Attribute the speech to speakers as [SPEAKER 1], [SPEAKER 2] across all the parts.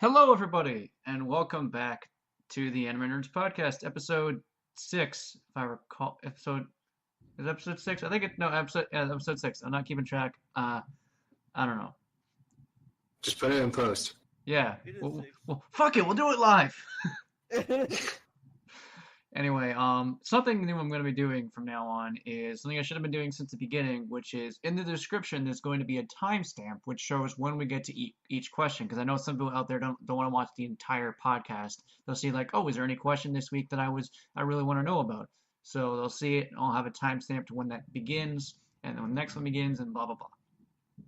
[SPEAKER 1] Hello, everybody, and welcome back to the Anime Nerds Podcast, episode 6, if I recall. Episode 6? I think it's, no, episode 6. I'm not keeping track. I don't know.
[SPEAKER 2] Just put it in post.
[SPEAKER 1] Yeah.
[SPEAKER 3] It is
[SPEAKER 1] Well,
[SPEAKER 3] 6.
[SPEAKER 1] fuck it, we'll do it live. Anyway, something new I'm going to be doing from now on is something I should have been doing since the beginning, which is in the description there's going to be a timestamp which shows when we get to each question. Because I know some people out there don't want to watch the entire podcast. They'll see like, oh, is there any question this week that I really want to know about? So they'll see it, and I'll have a timestamp to when that begins, and then when the next one begins, and blah blah blah.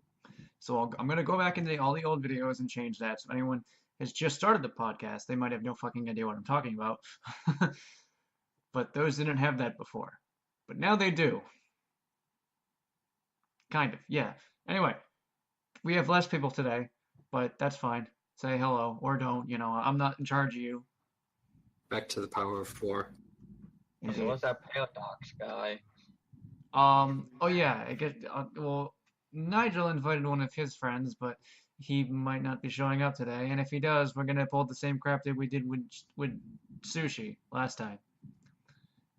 [SPEAKER 1] So I'm going to go back into all the old videos and change that. So if anyone has just started the podcast, they might have no fucking idea what I'm talking about. But those didn't have that before. But now they do. Kind of, yeah. Anyway, we have less people today, but that's fine. Say hello, or don't, I'm not in charge of you.
[SPEAKER 2] Back to the power of 4.
[SPEAKER 4] So what's that paradox guy?
[SPEAKER 1] Oh yeah, I guess, well, Nigel invited one of his friends, but he might not be showing up today, and if he does, we're gonna pull the same crap that we did with sushi last time.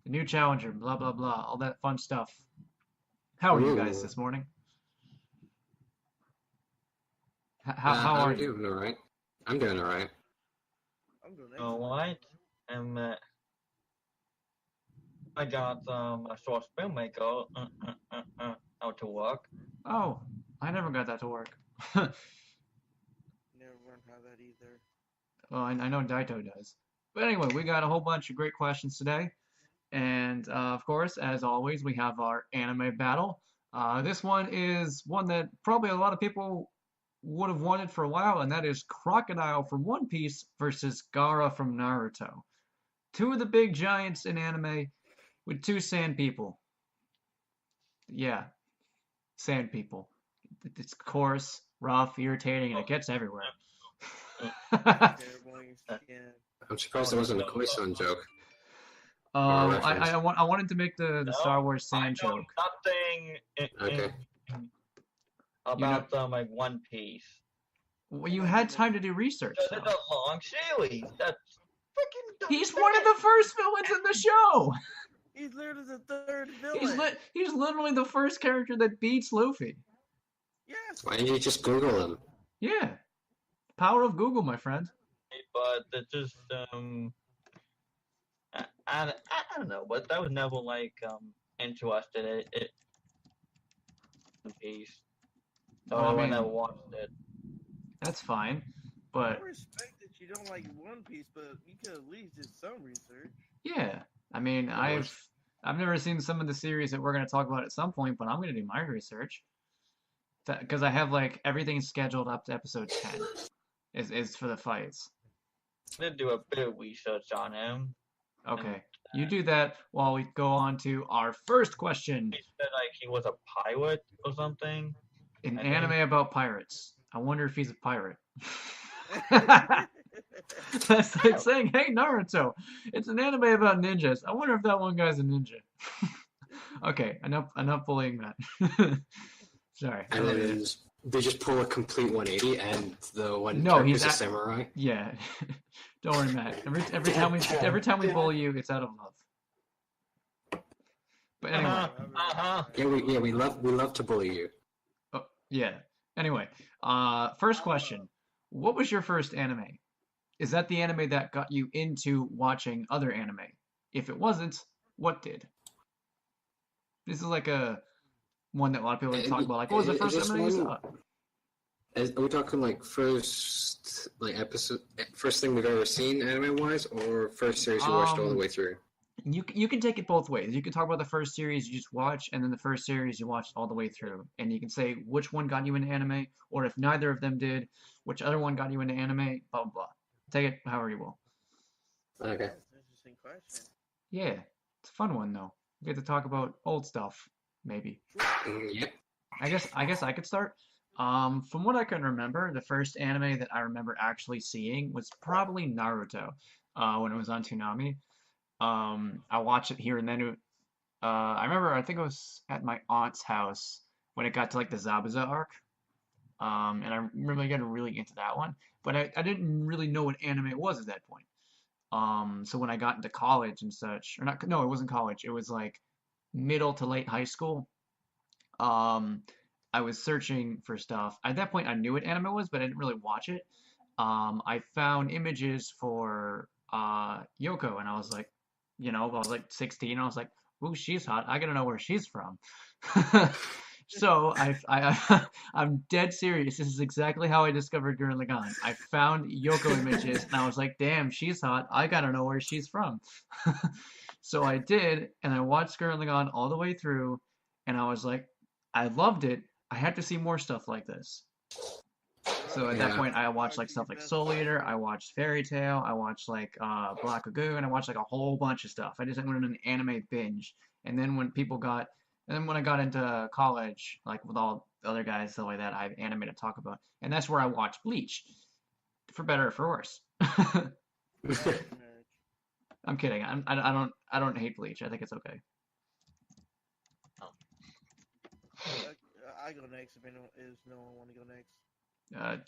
[SPEAKER 1] The new challenger, blah blah blah, all that fun stuff. How are you guys this morning? How are you?
[SPEAKER 2] I'm doing alright. I'm doing alright.
[SPEAKER 3] I'm doing
[SPEAKER 4] Alright. I got a short filmmaker out to work.
[SPEAKER 1] Oh, I never got that to work.
[SPEAKER 3] Never learned how that either.
[SPEAKER 1] Well, I know Daito does. But anyway, we got a whole bunch of great questions today. And of course, as always, we have our anime battle. This one is one that probably a lot of people would have wanted for a while, and that is Crocodile from One Piece versus Gaara from Naruto. Two of the big giants in anime with two sand people. Yeah, sand people. It's coarse, rough, irritating, and it gets everywhere.
[SPEAKER 3] Terrible skin.
[SPEAKER 2] I'm surprised there wasn't a Koi-san joke.
[SPEAKER 1] I wanted to make the Star Wars sand
[SPEAKER 4] I know
[SPEAKER 1] joke.
[SPEAKER 4] nothing
[SPEAKER 2] Okay.
[SPEAKER 4] about like One Piece.
[SPEAKER 1] Well, you had time to do research,
[SPEAKER 4] It's
[SPEAKER 1] though.
[SPEAKER 4] a long series. That's freaking.
[SPEAKER 1] He's one of the first villains in the show.
[SPEAKER 3] He's literally the third villain.
[SPEAKER 1] He's literally the first character that beats Luffy.
[SPEAKER 3] Yes.
[SPEAKER 2] Why didn't you just Google him?
[SPEAKER 1] Yeah, power of Google, my friend.
[SPEAKER 4] But it's just I don't know, but that was never like interested in it. One Piece. So
[SPEAKER 1] Well, I
[SPEAKER 4] I
[SPEAKER 1] mean-
[SPEAKER 4] never watched it.
[SPEAKER 1] That's fine,
[SPEAKER 3] I
[SPEAKER 1] but
[SPEAKER 3] respect that you don't like One Piece, but you could at least do some research.
[SPEAKER 1] yeah, I mean, I've never seen some of the series that we're gonna talk about at some point, but I'm gonna do my research because I have like everything scheduled up to episode 10 is for the fights.
[SPEAKER 4] I did do a bit of research on him.
[SPEAKER 1] Okay, you do that while we go on to our first question.
[SPEAKER 4] He said like he was a pirate or something.
[SPEAKER 1] An
[SPEAKER 4] I think-
[SPEAKER 1] anime about pirates. I wonder if he's a pirate. That's like saying, hey, Naruto, it's an anime about ninjas. I wonder if that one guy's a ninja. Okay, enough bullying that. Sorry.
[SPEAKER 2] And then they just pull a complete 180 and the one
[SPEAKER 1] No,
[SPEAKER 2] character's
[SPEAKER 1] he's
[SPEAKER 2] a
[SPEAKER 1] at-
[SPEAKER 2] samurai.
[SPEAKER 1] Yeah. Don't worry, Matt. Every time we bully you, it's out of love. But anyway,
[SPEAKER 2] Yeah, we love to bully you.
[SPEAKER 1] yeah. Anyway, first question. What was your first anime? Is that the anime that got you into watching other anime? If it wasn't, what did? This is like a one that a lot of people like talk about. Like, what was the
[SPEAKER 2] Is
[SPEAKER 1] first
[SPEAKER 2] this
[SPEAKER 1] anime you
[SPEAKER 2] one-
[SPEAKER 1] saw?
[SPEAKER 2] Are we talking like first thing we've ever seen anime wise, or first series you watched all the way through?
[SPEAKER 1] You can take it both ways. You can talk about the first series you just watched, and then the first series you watched all the way through, and you can say which one got you into anime, or if neither of them did, which other one got you into anime. Blah blah blah. Take it however you will.
[SPEAKER 2] Okay.
[SPEAKER 3] That's an interesting question.
[SPEAKER 1] Yeah, it's a fun one though. We get to talk about old stuff, maybe.
[SPEAKER 2] Yep.
[SPEAKER 1] I guess I could start. From what I can remember, the first anime that I remember actually seeing was probably Naruto, when it was on Toonami. I watched it here and then. I remember, I think it was at my aunt's house when it got to like the Zabuza arc. And I remember getting really into that one, but I didn't really know what anime was at that point. So when I got into college and such, or not, no, it wasn't college. It was like middle to late high school. Um, I was searching for stuff. At that point, I knew what anime was, but I didn't really watch it. I found images for Yoko, and I was like, I was like 16. I was like, "Ooh, she's hot. I gotta know where she's from." So I'm dead serious. This is exactly how I discovered Gurren Lagann. I found Yoko images, and I was like, "Damn, she's hot. I gotta know where she's from." So I did, and I watched Gurren Lagann all the way through, and I was like, I loved it. I had to see more stuff like this. So at that
[SPEAKER 2] Yeah.
[SPEAKER 1] point, I watched like stuff like Soul Eater. I watched Fairy Tail. I watched like Black Lagoon. I watched like a whole bunch of stuff. I just went on an anime binge. And then when I got into college, like with all the other guys stuff like that, I have anime to talk about, and that's where I watched Bleach, for better or for worse. I'm kidding. I don't hate Bleach. I think it's okay.
[SPEAKER 3] I go next if anyone is no one want to go next.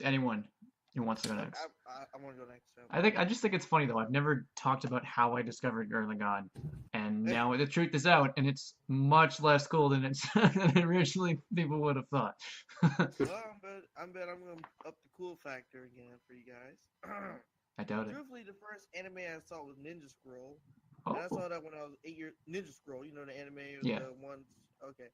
[SPEAKER 1] Anyone who wants to go next.
[SPEAKER 3] I want to go next. So.
[SPEAKER 1] I just think it's funny though. I've never talked about how I discovered Gurren Lagann, and now the truth is out, and it's much less cool than than originally people would have thought.
[SPEAKER 3] Well, I'm going to up the cool factor again for you guys.
[SPEAKER 1] I doubt it.
[SPEAKER 3] Truthfully, the first anime I saw was Ninja Scroll.
[SPEAKER 1] Oh.
[SPEAKER 3] And I saw that when I was 8 years. Ninja Scroll, you know the anime.
[SPEAKER 1] Yeah.
[SPEAKER 3] The ones. Okay.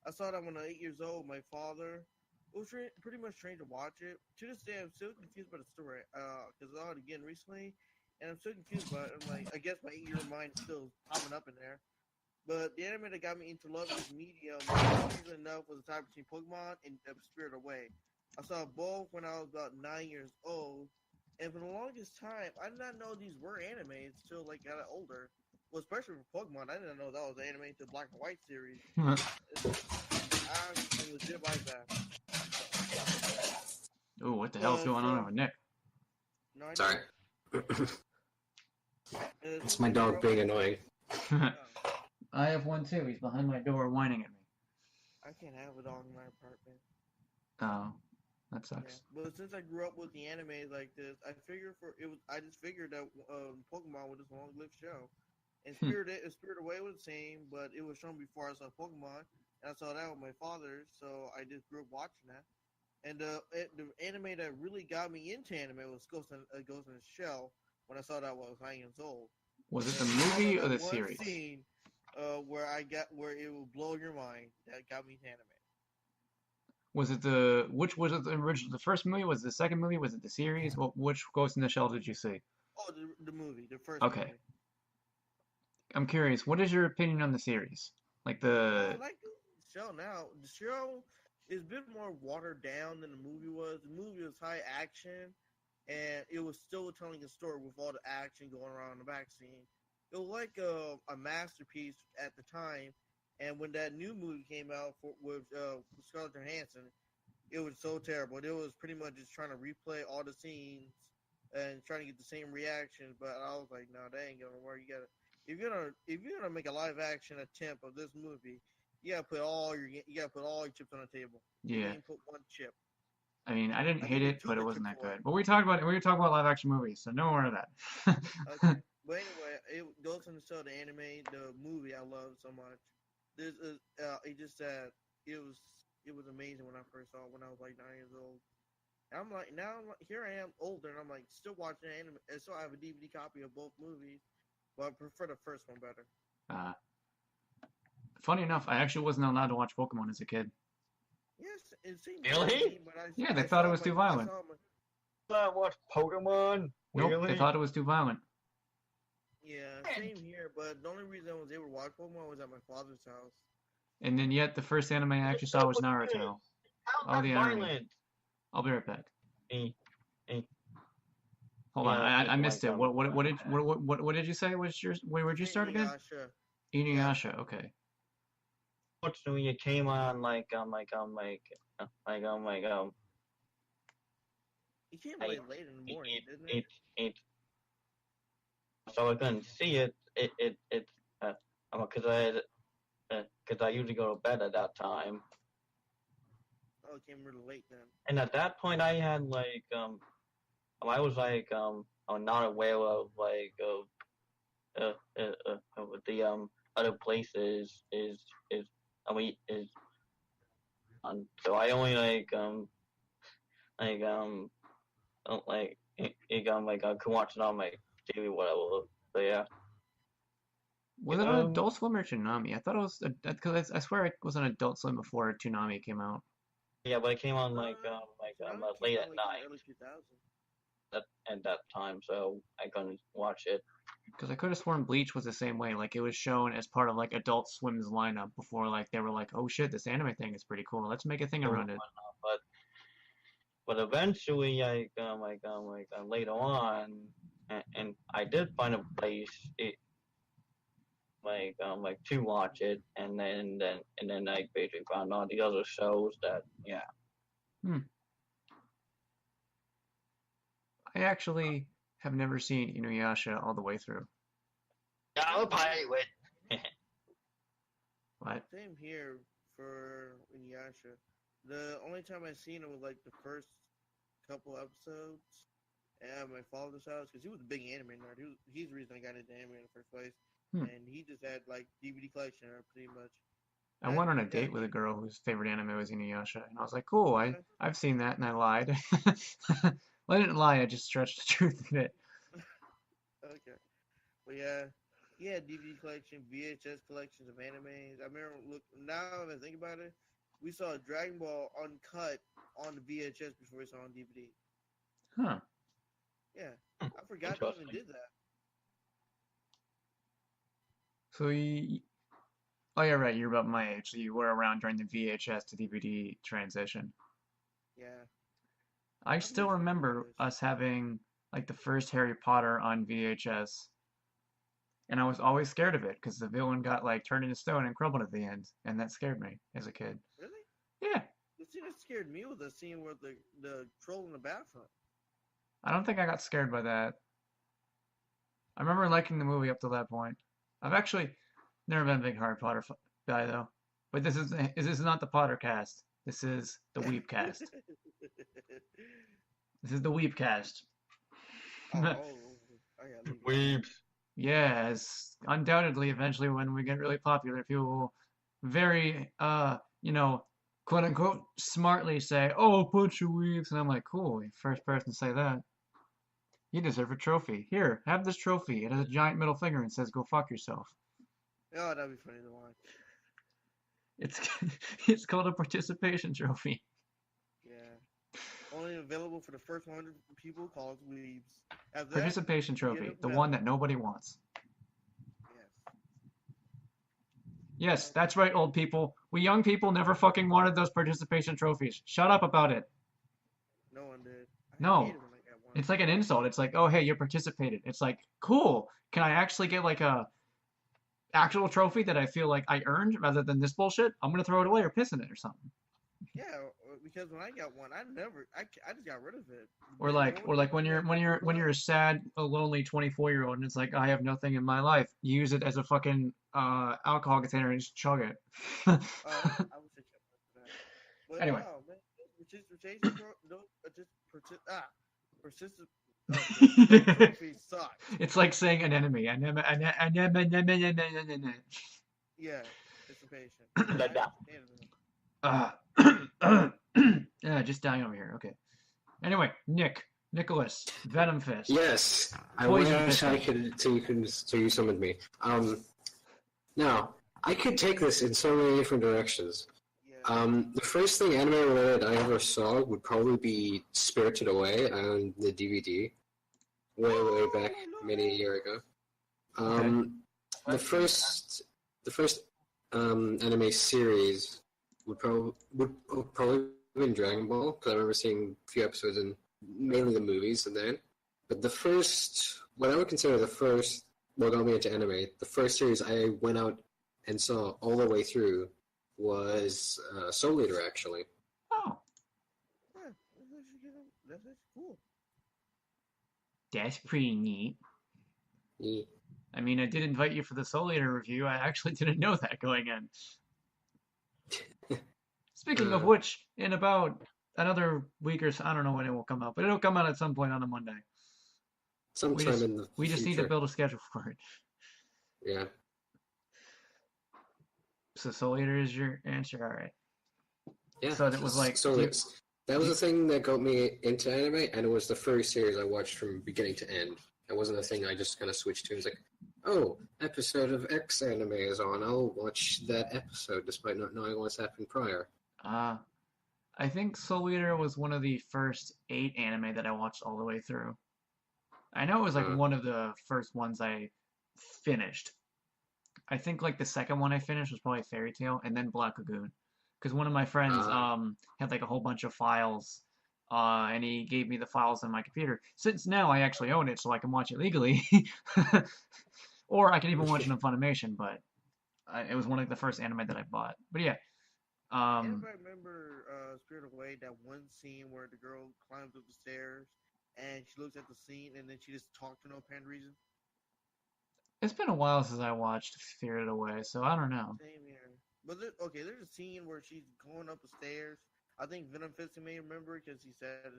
[SPEAKER 3] I saw that when I was 8 years old. My father was pretty much trained to watch it. To this day, I'm still confused by the story. Because I saw it again recently, and I'm still confused by it. I'm like, I guess my 8-year mind is still popping up in there. But the anime that got me into love this medium, easily enough, was the tie between Pokemon and Spirit Away. I saw both when I was about 9 years old, and for the longest time, I did not know these were animes until like got older. Well, especially for Pokemon, I didn't know that was anime to Black and White series. I'm legit like that.
[SPEAKER 1] Oh, what the hell's going on with Nick?
[SPEAKER 3] No,
[SPEAKER 2] Sorry. It's my dog being annoying.
[SPEAKER 1] I have one too. He's behind my door whining at me.
[SPEAKER 3] I can't have a dog in my apartment.
[SPEAKER 1] Oh, that sucks.
[SPEAKER 3] Yeah. But since I grew up with the anime like this, I just figured that Pokemon was just a long-lived show. And Spirit Away was the same, but it was shown before I saw Pokemon, and I saw that with my father, so I just grew up watching that. And the anime that really got me into anime was Ghost in the Shell when I saw that when I was 9 years old.
[SPEAKER 1] Was it the movie or the series?
[SPEAKER 3] Scene where it will blow your mind that got me into anime.
[SPEAKER 1] Was it which was it the original? The first movie? Was it the second movie? Was it the series? Which Ghost in the Shell did you see?
[SPEAKER 3] Oh, the movie, the first
[SPEAKER 1] Okay.
[SPEAKER 3] movie.
[SPEAKER 1] I'm curious, what is your opinion on the series? Like
[SPEAKER 3] I like the show now. The show is a bit more watered down than the movie was. The movie was high action, and it was still telling a story with all the action going around in the back scene. It was like a masterpiece at the time, and when that new movie came out with Scarlett Johansson, it was so terrible. It was pretty much just trying to replay all the scenes and trying to get the same reaction, but I was like, no, that ain't gonna work. If you're gonna make a live action attempt of this movie, you gotta put all your chips on the table.
[SPEAKER 1] Yeah.
[SPEAKER 3] You can't put one chip.
[SPEAKER 1] I mean, I didn't hate it, but it wasn't that
[SPEAKER 3] for it.
[SPEAKER 1] good. But we talk about live action movies, so no more of that.
[SPEAKER 3] Okay. But anyway, it goes into the anime, the movie I love so much. It just that it was amazing when I first saw it when I was like 9 years old. And I'm like here I am older and I'm like still watching anime, and so I have a DVD copy of both movies, but I prefer the first one better.
[SPEAKER 1] Funny enough, I actually wasn't allowed to watch Pokemon as a kid.
[SPEAKER 3] Yes, it seems
[SPEAKER 4] Really?
[SPEAKER 1] Yeah, they thought it was too violent.
[SPEAKER 4] I watched Pokemon.
[SPEAKER 1] Nope,
[SPEAKER 4] Really?
[SPEAKER 1] they thought it was too violent.
[SPEAKER 3] Yeah, same here. But the only reason I was able to watch Pokemon was at my father's house.
[SPEAKER 1] And then yet the first anime I actually saw was Naruto.
[SPEAKER 4] How
[SPEAKER 1] the anime.
[SPEAKER 4] violent?
[SPEAKER 1] I'll be right back. Hold
[SPEAKER 4] Yeah,
[SPEAKER 1] on, I missed it.
[SPEAKER 4] like,
[SPEAKER 1] What did you say? Where would you start again? Inuyasha. Okay.
[SPEAKER 4] Unfortunately, it came on
[SPEAKER 3] It came late in the morning, didn't it?
[SPEAKER 4] So I couldn't see it. Because I usually go to bed at that time.
[SPEAKER 3] Oh, it came really late then.
[SPEAKER 4] And at that point, I had I was I'm not aware of what the other places is I mean is so I only like I can watch it on my TV whatever. But yeah,
[SPEAKER 1] Was it on Adult Swim or Toonami? I thought it was because I swear it was on Adult Swim before Toonami came out.
[SPEAKER 4] yeah, but it came on
[SPEAKER 3] Toonami
[SPEAKER 4] late
[SPEAKER 3] came
[SPEAKER 4] at
[SPEAKER 3] out, like, in
[SPEAKER 4] night
[SPEAKER 3] the early 2000s.
[SPEAKER 4] at that time, so I couldn't watch it.
[SPEAKER 1] Because I could have sworn Bleach was the same way. Like it was shown as part of like Adult Swim's lineup before like they were like, oh shit, this anime thing is pretty cool. Let's make a thing around it.
[SPEAKER 4] But eventually, later on, and I did find a place to watch it, and then I basically found all the other shows that
[SPEAKER 1] I actually have never seen Inuyasha all the way through.
[SPEAKER 4] I'm a pirate.
[SPEAKER 1] What?
[SPEAKER 3] Same here for Inuyasha. The only time I seen it was like the first couple episodes at my father's house because he was a big anime nerd. He's the reason I got into anime in the first place, and he just had like DVD collection pretty much.
[SPEAKER 1] I went on a date with a girl whose favorite anime was Inuyasha, and I was like, cool, I've seen that, and I lied. Well, I didn't lie, I just stretched the truth a bit.
[SPEAKER 3] Okay. But yeah, he had DVD collection, VHS collections of animes. I remember, now that I think about it, we saw Dragon Ball uncut on the VHS before we saw it on DVD.
[SPEAKER 1] Huh.
[SPEAKER 3] Yeah, I forgot they even did that.
[SPEAKER 1] So oh yeah, right, you're about my age, so you were around during the VHS to DVD transition.
[SPEAKER 3] Yeah.
[SPEAKER 1] I still remember us having like the first Harry Potter on VHS, and I was always scared of it because the villain got like turned into stone and crumbled at the end, and that scared me as a kid.
[SPEAKER 3] Really?
[SPEAKER 1] Yeah.
[SPEAKER 3] The scene that scared me was the scene where the troll in the bathroom.
[SPEAKER 1] I don't think I got scared by that. I remember liking the movie up to that point. I've actually never been a big Harry Potter guy though, but this is not the Potter cast. This is the Weep cast. This is the Weep cast.
[SPEAKER 3] I gotta leave.
[SPEAKER 4] Weeps.
[SPEAKER 1] Yes, undoubtedly, eventually when we get really popular, people will very, quote unquote, smartly say, "Oh, bunch of weeps," and I'm like, "Cool, you're the first person to say that. You deserve a trophy. Here, have this trophy. It has a giant middle finger and says, go fuck yourself."
[SPEAKER 3] Oh, that'd be funny to watch.
[SPEAKER 1] It's called a participation trophy.
[SPEAKER 3] Yeah. Only available for the first 100 people called weebs.
[SPEAKER 1] Participation trophy, the one that nobody wants.
[SPEAKER 3] Yes.
[SPEAKER 1] Yes, that's right, old people. We young people never fucking wanted those participation trophies. Shut up about it.
[SPEAKER 3] No one did.
[SPEAKER 1] No. It's like an insult. It's like, oh, hey, you participated. It's like, cool. Can I actually get like a actual trophy that I feel like I earned rather than this bullshit? I'm gonna throw it away or piss in it or something.
[SPEAKER 3] Yeah, because when I got one, I just got rid of it.
[SPEAKER 1] Or like when you're a sad, a lonely 24-year-old and it's like, I have nothing in my life. Use it as a fucking alcohol container and just chug it.
[SPEAKER 3] I would say check that. But
[SPEAKER 1] anyway.
[SPEAKER 3] Wow, man. Persistent. Trophy sucks.
[SPEAKER 1] It's like saying an enemy.
[SPEAKER 3] Yeah, participation.
[SPEAKER 1] Yeah, just dying over here. Okay. Anyway, Nicholas, Venom Fist.
[SPEAKER 2] Yes, I
[SPEAKER 1] Poison
[SPEAKER 2] wish I
[SPEAKER 1] Fist.
[SPEAKER 2] so you summoned me. Now I could take this in so many different directions.
[SPEAKER 3] Yeah.
[SPEAKER 2] The first thing anime related I ever saw would probably be Spirited Away on the DVD, way back many a year ago.
[SPEAKER 1] Okay.
[SPEAKER 2] The first anime series would probably be in Dragon Ball, because I remember seeing a few episodes in mainly the movies and then. But what I would consider what got me into anime, the first series I went out and saw all the way through was Soul Eater, actually.
[SPEAKER 1] Oh.
[SPEAKER 3] Yeah, that's cool.
[SPEAKER 1] That's pretty neat.
[SPEAKER 2] Yeah.
[SPEAKER 1] I mean, I did invite you for the Soul Eater review. I actually didn't know that going in. Speaking of which, in about another week or so, I don't know when it will come out, but it'll come out at some point on a Monday. We
[SPEAKER 2] sometime
[SPEAKER 1] just
[SPEAKER 2] in the
[SPEAKER 1] we just need to
[SPEAKER 2] future.
[SPEAKER 1] build a schedule for it.
[SPEAKER 2] Yeah.
[SPEAKER 1] So Soul Eater is your answer, all right.
[SPEAKER 2] Yeah.
[SPEAKER 1] So that was like,
[SPEAKER 2] So that was
[SPEAKER 1] do
[SPEAKER 2] the thing that got me into anime, and it was the first series I watched from beginning to end. It wasn't a thing I just kind of switched to. It was like, oh, episode of X anime is on. I'll watch that episode despite not knowing what's happened prior.
[SPEAKER 1] uh I think Soul Eater was one of the first 8 anime that I watched all the way through. I know it was like
[SPEAKER 2] Uh,
[SPEAKER 1] one of the first ones I finished. I think like the second one I finished was probably Fairy Tail and then Black Lagoon. Because one of my friends
[SPEAKER 2] uh,
[SPEAKER 1] had like a whole bunch of files, and he gave me the files on my computer. Since now I actually own it, so I can watch it legally, or I can even watch it on Funimation. But it was one of the first anime that I bought. But yeah, um,
[SPEAKER 3] Anybody remember Spirit Away, that one scene where the girl climbs up the stairs and she looks at the scene and then she just talks for no apparent reason?
[SPEAKER 1] it's been a while since I watched Spirited Away, so I don't know.
[SPEAKER 3] Same here. But there's a scene where she's going up the stairs. I think Venom Fisting may remember because he said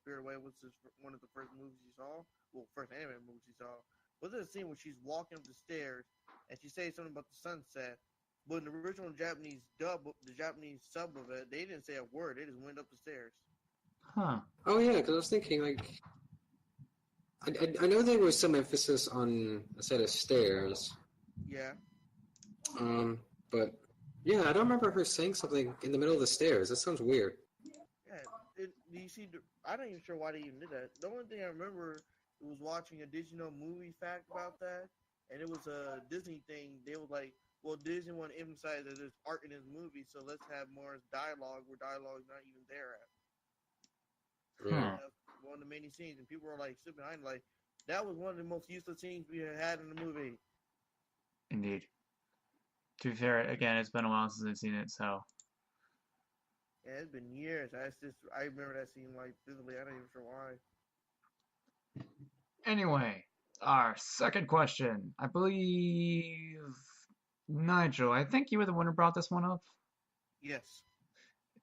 [SPEAKER 3] Spirit Away was one of the first movies he saw. Well, first anime movies he saw. But there's a scene where she's walking up the stairs and she says something about the sunset. But in the original Japanese dub, the Japanese sub of it, they didn't say a word. They just went up the stairs.
[SPEAKER 1] Huh.
[SPEAKER 2] oh yeah, because I was thinking like I know there was some emphasis on a set of stairs,
[SPEAKER 3] Yeah.
[SPEAKER 2] but yeah, I don't remember her saying something in the middle of the stairs. That sounds weird.
[SPEAKER 3] Yeah. You see, I'm not even sure why they even did that. The only thing I remember was watching a Did you know movie fact about that, and it was a Disney thing. They were like, well, Disney want to emphasize that there's art in this movie, so let's have more dialogue where dialogue's not even there at.
[SPEAKER 2] Yeah.
[SPEAKER 1] Huh.
[SPEAKER 3] That's one of the many scenes, and people were like sitting behind, like, that was one of the most useless scenes we had in the movie.
[SPEAKER 1] Indeed. To be fair, again, it's been a while since I've seen it, so.
[SPEAKER 3] Yeah, it's been years. I remember that scene like vividly. I'm not even sure why.
[SPEAKER 1] Anyway, our second question. I believe Nigel, I think you were the one who brought this one up.
[SPEAKER 3] Yes.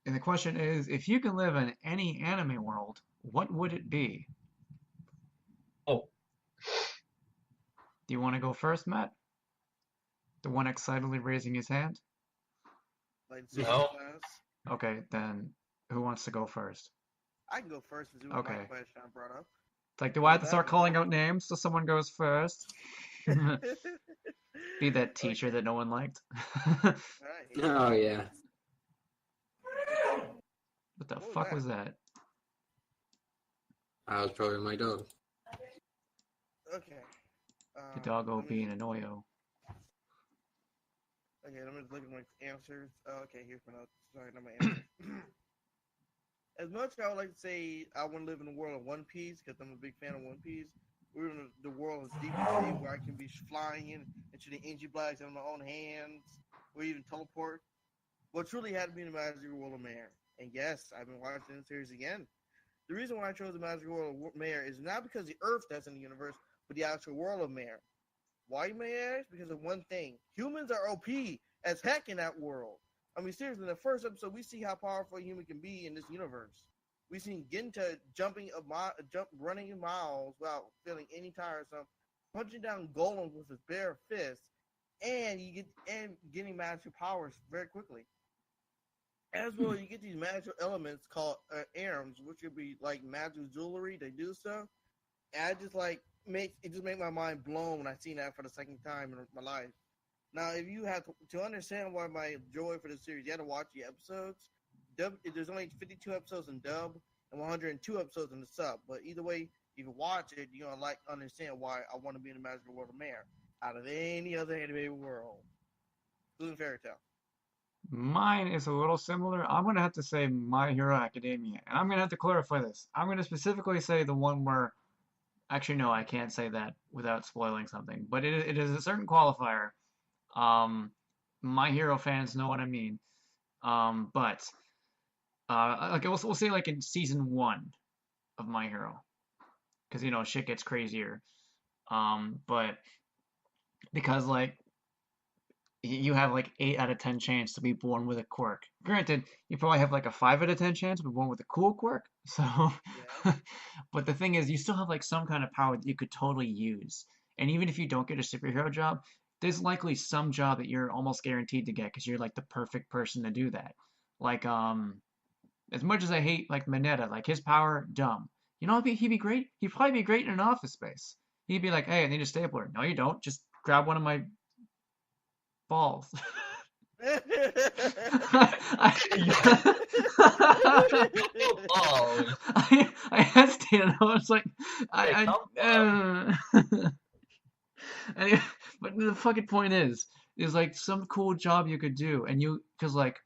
[SPEAKER 1] And the question is, if you can live in any anime world, what would it be?
[SPEAKER 4] Oh,
[SPEAKER 1] Do you want to go first, Matt? The one excitedly raising his hand?
[SPEAKER 3] Like
[SPEAKER 4] No.
[SPEAKER 3] class.
[SPEAKER 1] Okay, then who wants to go first?
[SPEAKER 3] I can go first because it was my
[SPEAKER 1] Okay.
[SPEAKER 3] question I brought up.
[SPEAKER 1] It's like, do I have to start calling out names so someone goes first? Be that teacher
[SPEAKER 3] Okay.
[SPEAKER 1] that no one liked.
[SPEAKER 3] Alright.
[SPEAKER 2] Oh yeah.
[SPEAKER 1] What the
[SPEAKER 3] What was
[SPEAKER 1] fuck
[SPEAKER 3] that?
[SPEAKER 1] was that?
[SPEAKER 2] That was probably my dog.
[SPEAKER 3] Okay.
[SPEAKER 1] The doggo
[SPEAKER 3] let me
[SPEAKER 1] being
[SPEAKER 3] just-
[SPEAKER 1] an Oyo.
[SPEAKER 3] Okay, let me just look at my answers. Okay, here's my notes. Sorry, not my answers. As much as I would like to say I want to live in the world of One Piece because I'm a big fan of One Piece, we're in the world of deep sea where I can be flying into the energy blocks on my own hands, or even teleport. What truly had to be the Magical World of Mare. And yes, I've been watching the series again. The reason why I chose the Magical World of Mare is not because the Earth that's in the universe, but the actual world of Mare. Why, you may ask? Because of one thing. Humans are OP as heck in that world. I mean, seriously, in the first episode, we see how powerful a human can be in this universe. We see Genta running miles without feeling any tiresome, punching down golems with his bare fist, and getting magical powers very quickly. As well, you get these magical elements called arms, which would be like magical jewelry. They do stuff, and I just like make my mind blown when I see that for the second time in my life. Now, if you have to understand why my joy for this series, you have to watch the episodes. There's only 52 episodes in dub and 102 episodes in the sub. But either way, if you watch it, you're gonna understand why I want to be in the magical world of Mare out of any other anime world, including Fairy Tail.
[SPEAKER 1] Mine is a little similar. I'm gonna have to say My Hero Academia, and I'm gonna have to clarify this. I'm gonna specifically say the one where, actually no, I can't say that without spoiling something. But it is a certain qualifier. My Hero fans know what I mean. But like we'll say like in season 1 of My Hero, because you know shit gets crazier. But because like you have like 8 out of 10 chance to be born with a quirk. Granted, you probably have like a 5 out of 10 chance to be born with a cool quirk. So,
[SPEAKER 3] Yeah.
[SPEAKER 1] but the thing is, you still have like some kind of power that you could totally use. And even if you don't get a superhero job, there's likely some job that you're almost guaranteed to get because you're like the perfect person to do that. Like, as much as I hate like Mineta, like his power, dumb. You know, he'd be great. He'd probably be great in an office space. He'd be like, "Hey, I need a stapler." No, you don't. Just grab one of my balls. I,
[SPEAKER 4] Balls.
[SPEAKER 1] I hesitated. I was like,
[SPEAKER 4] They
[SPEAKER 1] I,
[SPEAKER 4] come
[SPEAKER 1] anyway, but the fucking point is like some cool job you could do, and because like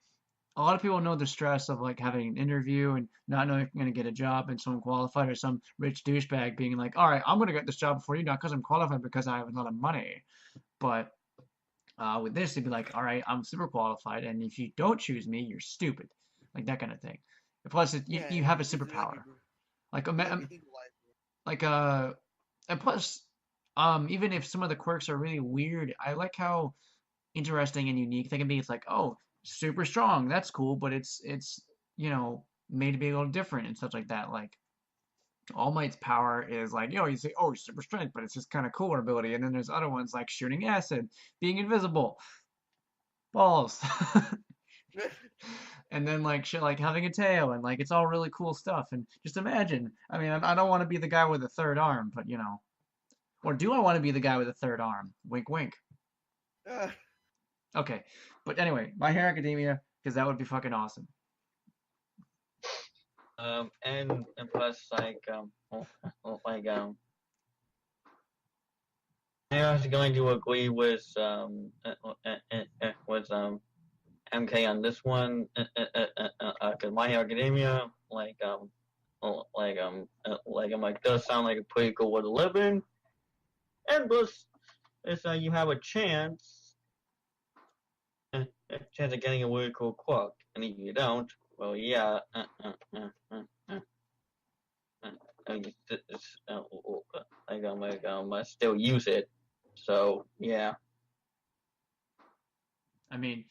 [SPEAKER 1] a lot of people know the stress of like having an interview and not knowing if you're gonna get a job and someone qualified or some rich douchebag being like, all right, I'm gonna get this job before you, not because I'm qualified, because I have a lot of money. But with this, it'd be like, all right, I'm super qualified, and if you don't choose me, you're stupid, like that kind of thing. And plus,
[SPEAKER 3] Yeah,
[SPEAKER 1] you have a
[SPEAKER 3] he's
[SPEAKER 1] superpower, like
[SPEAKER 3] like an equalizer.
[SPEAKER 1] like and plus, even if some of the quirks are really weird, I like how interesting and unique they can be. It's like, oh, super strong, that's cool, but it's made to be a little different and stuff like that. Like All Might's power is like, you say, oh, super strength, but it's just kind of cooler ability. And then there's other ones like shooting acid, being invisible, balls. And then like shit like having a tail and like it's all really cool stuff. And just imagine, I mean, I don't want to be the guy with a third arm, but or do I want to be the guy with a third arm? Wink, wink. Okay, but anyway, My Hero Academia, because that would be fucking awesome.
[SPEAKER 4] And plus like I was going to agree with MK on this one. 'Cause My Hero Academia, does sound like a pretty cool way to live in. And plus, it's you have a chance of getting a really cool quirk, and if you don't, well, yeah, still use it. So yeah.
[SPEAKER 1] I mean,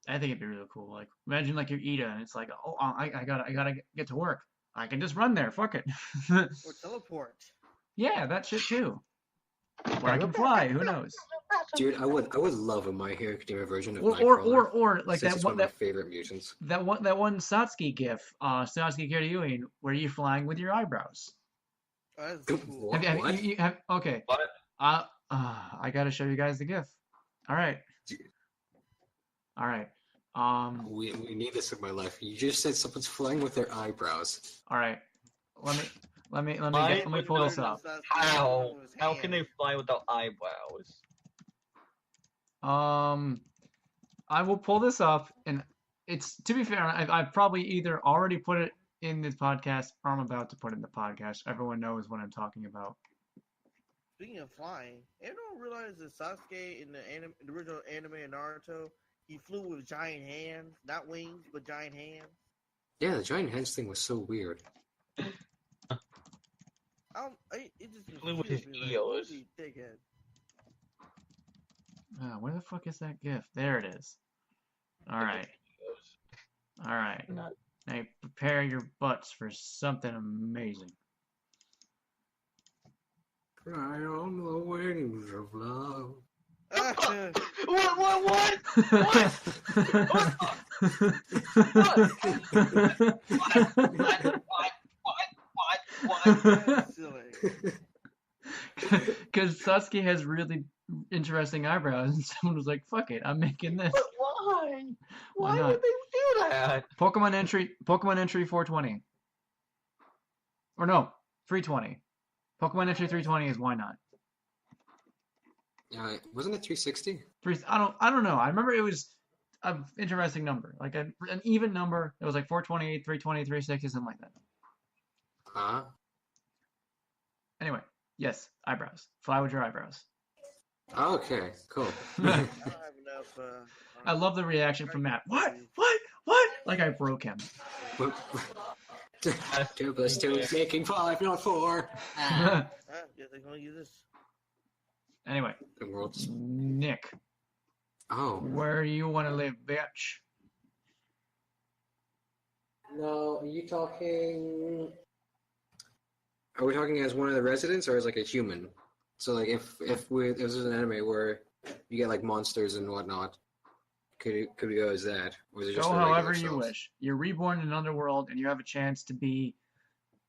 [SPEAKER 1] I think it'd be really cool. Like, imagine like you're Ida, and it's like, oh, I gotta get to work. I can just run there. Fuck it.
[SPEAKER 3] Or teleport.
[SPEAKER 1] Yeah, that shit too. Or I can fly. Who knows?
[SPEAKER 2] Dude, I would love a My Hero Academia version of
[SPEAKER 1] Or
[SPEAKER 2] Nightcrawler.
[SPEAKER 1] or like
[SPEAKER 2] Since it's one of my favorite mutants.
[SPEAKER 1] that one Satsuki gif, Satsuki Kiryuin, where you're flying with your eyebrows.
[SPEAKER 3] Oh, that's cool.
[SPEAKER 2] What?
[SPEAKER 1] Okay.
[SPEAKER 4] What?
[SPEAKER 1] I gotta show you guys the gif. All right. All right.
[SPEAKER 2] We need this in my life. You just said someone's flying with their eyebrows.
[SPEAKER 1] All right. Let me pull this up.
[SPEAKER 4] How can they fly without eyebrows?
[SPEAKER 1] I will pull this up, and it's, to be fair, I've probably either already put it in this podcast or I'm about to put it in the podcast. Everyone knows what I'm talking about.
[SPEAKER 3] Speaking of flying, everyone realized that Sasuke in the original anime of Naruto, he flew with giant hands, not wings, but giant hands.
[SPEAKER 2] Yeah, the giant hands thing was so weird.
[SPEAKER 3] It just
[SPEAKER 4] Flew with
[SPEAKER 3] confused
[SPEAKER 4] his
[SPEAKER 3] me, like,
[SPEAKER 4] ears.
[SPEAKER 3] holy dickhead.
[SPEAKER 1] Where the fuck is that gif? There it is. All right. All right.
[SPEAKER 4] Not-
[SPEAKER 1] Now prepare your butts for something amazing.
[SPEAKER 2] Cry on the wings of love.
[SPEAKER 3] That's silly.
[SPEAKER 1] Because Sasuke has really interesting eyebrows, and someone was like, "Fuck it, I'm making this."
[SPEAKER 4] But why? Why
[SPEAKER 1] not?
[SPEAKER 4] would they do that?
[SPEAKER 1] Pokemon entry 420. Or no, 320. Pokemon entry 320 is why not?
[SPEAKER 2] Wasn't it 360?
[SPEAKER 1] I don't know. I remember it was an interesting number, like an even number. It was like 420, 320, 360, something like that.
[SPEAKER 2] Huh?
[SPEAKER 1] Anyway, yes, eyebrows. Fly with your eyebrows.
[SPEAKER 2] Okay, cool.
[SPEAKER 3] I don't have enough.
[SPEAKER 1] I love the reaction from Matt. What? What? Like I broke him.
[SPEAKER 2] 2 plus 2 is making 5, not 4.
[SPEAKER 3] Yeah, they're gonna use this.
[SPEAKER 1] Anyway,
[SPEAKER 2] The world's...
[SPEAKER 1] Nick.
[SPEAKER 2] Oh.
[SPEAKER 1] Where you want to live, bitch?
[SPEAKER 2] No, are you talking? Are we talking as one of the residents or as like a human? So like if this is an anime where you get like monsters and whatnot, could we go as that, or is it just
[SPEAKER 1] Go
[SPEAKER 2] the
[SPEAKER 1] however
[SPEAKER 2] regular
[SPEAKER 1] you
[SPEAKER 2] self?
[SPEAKER 1] wish. You're reborn in another world, and you have a chance to be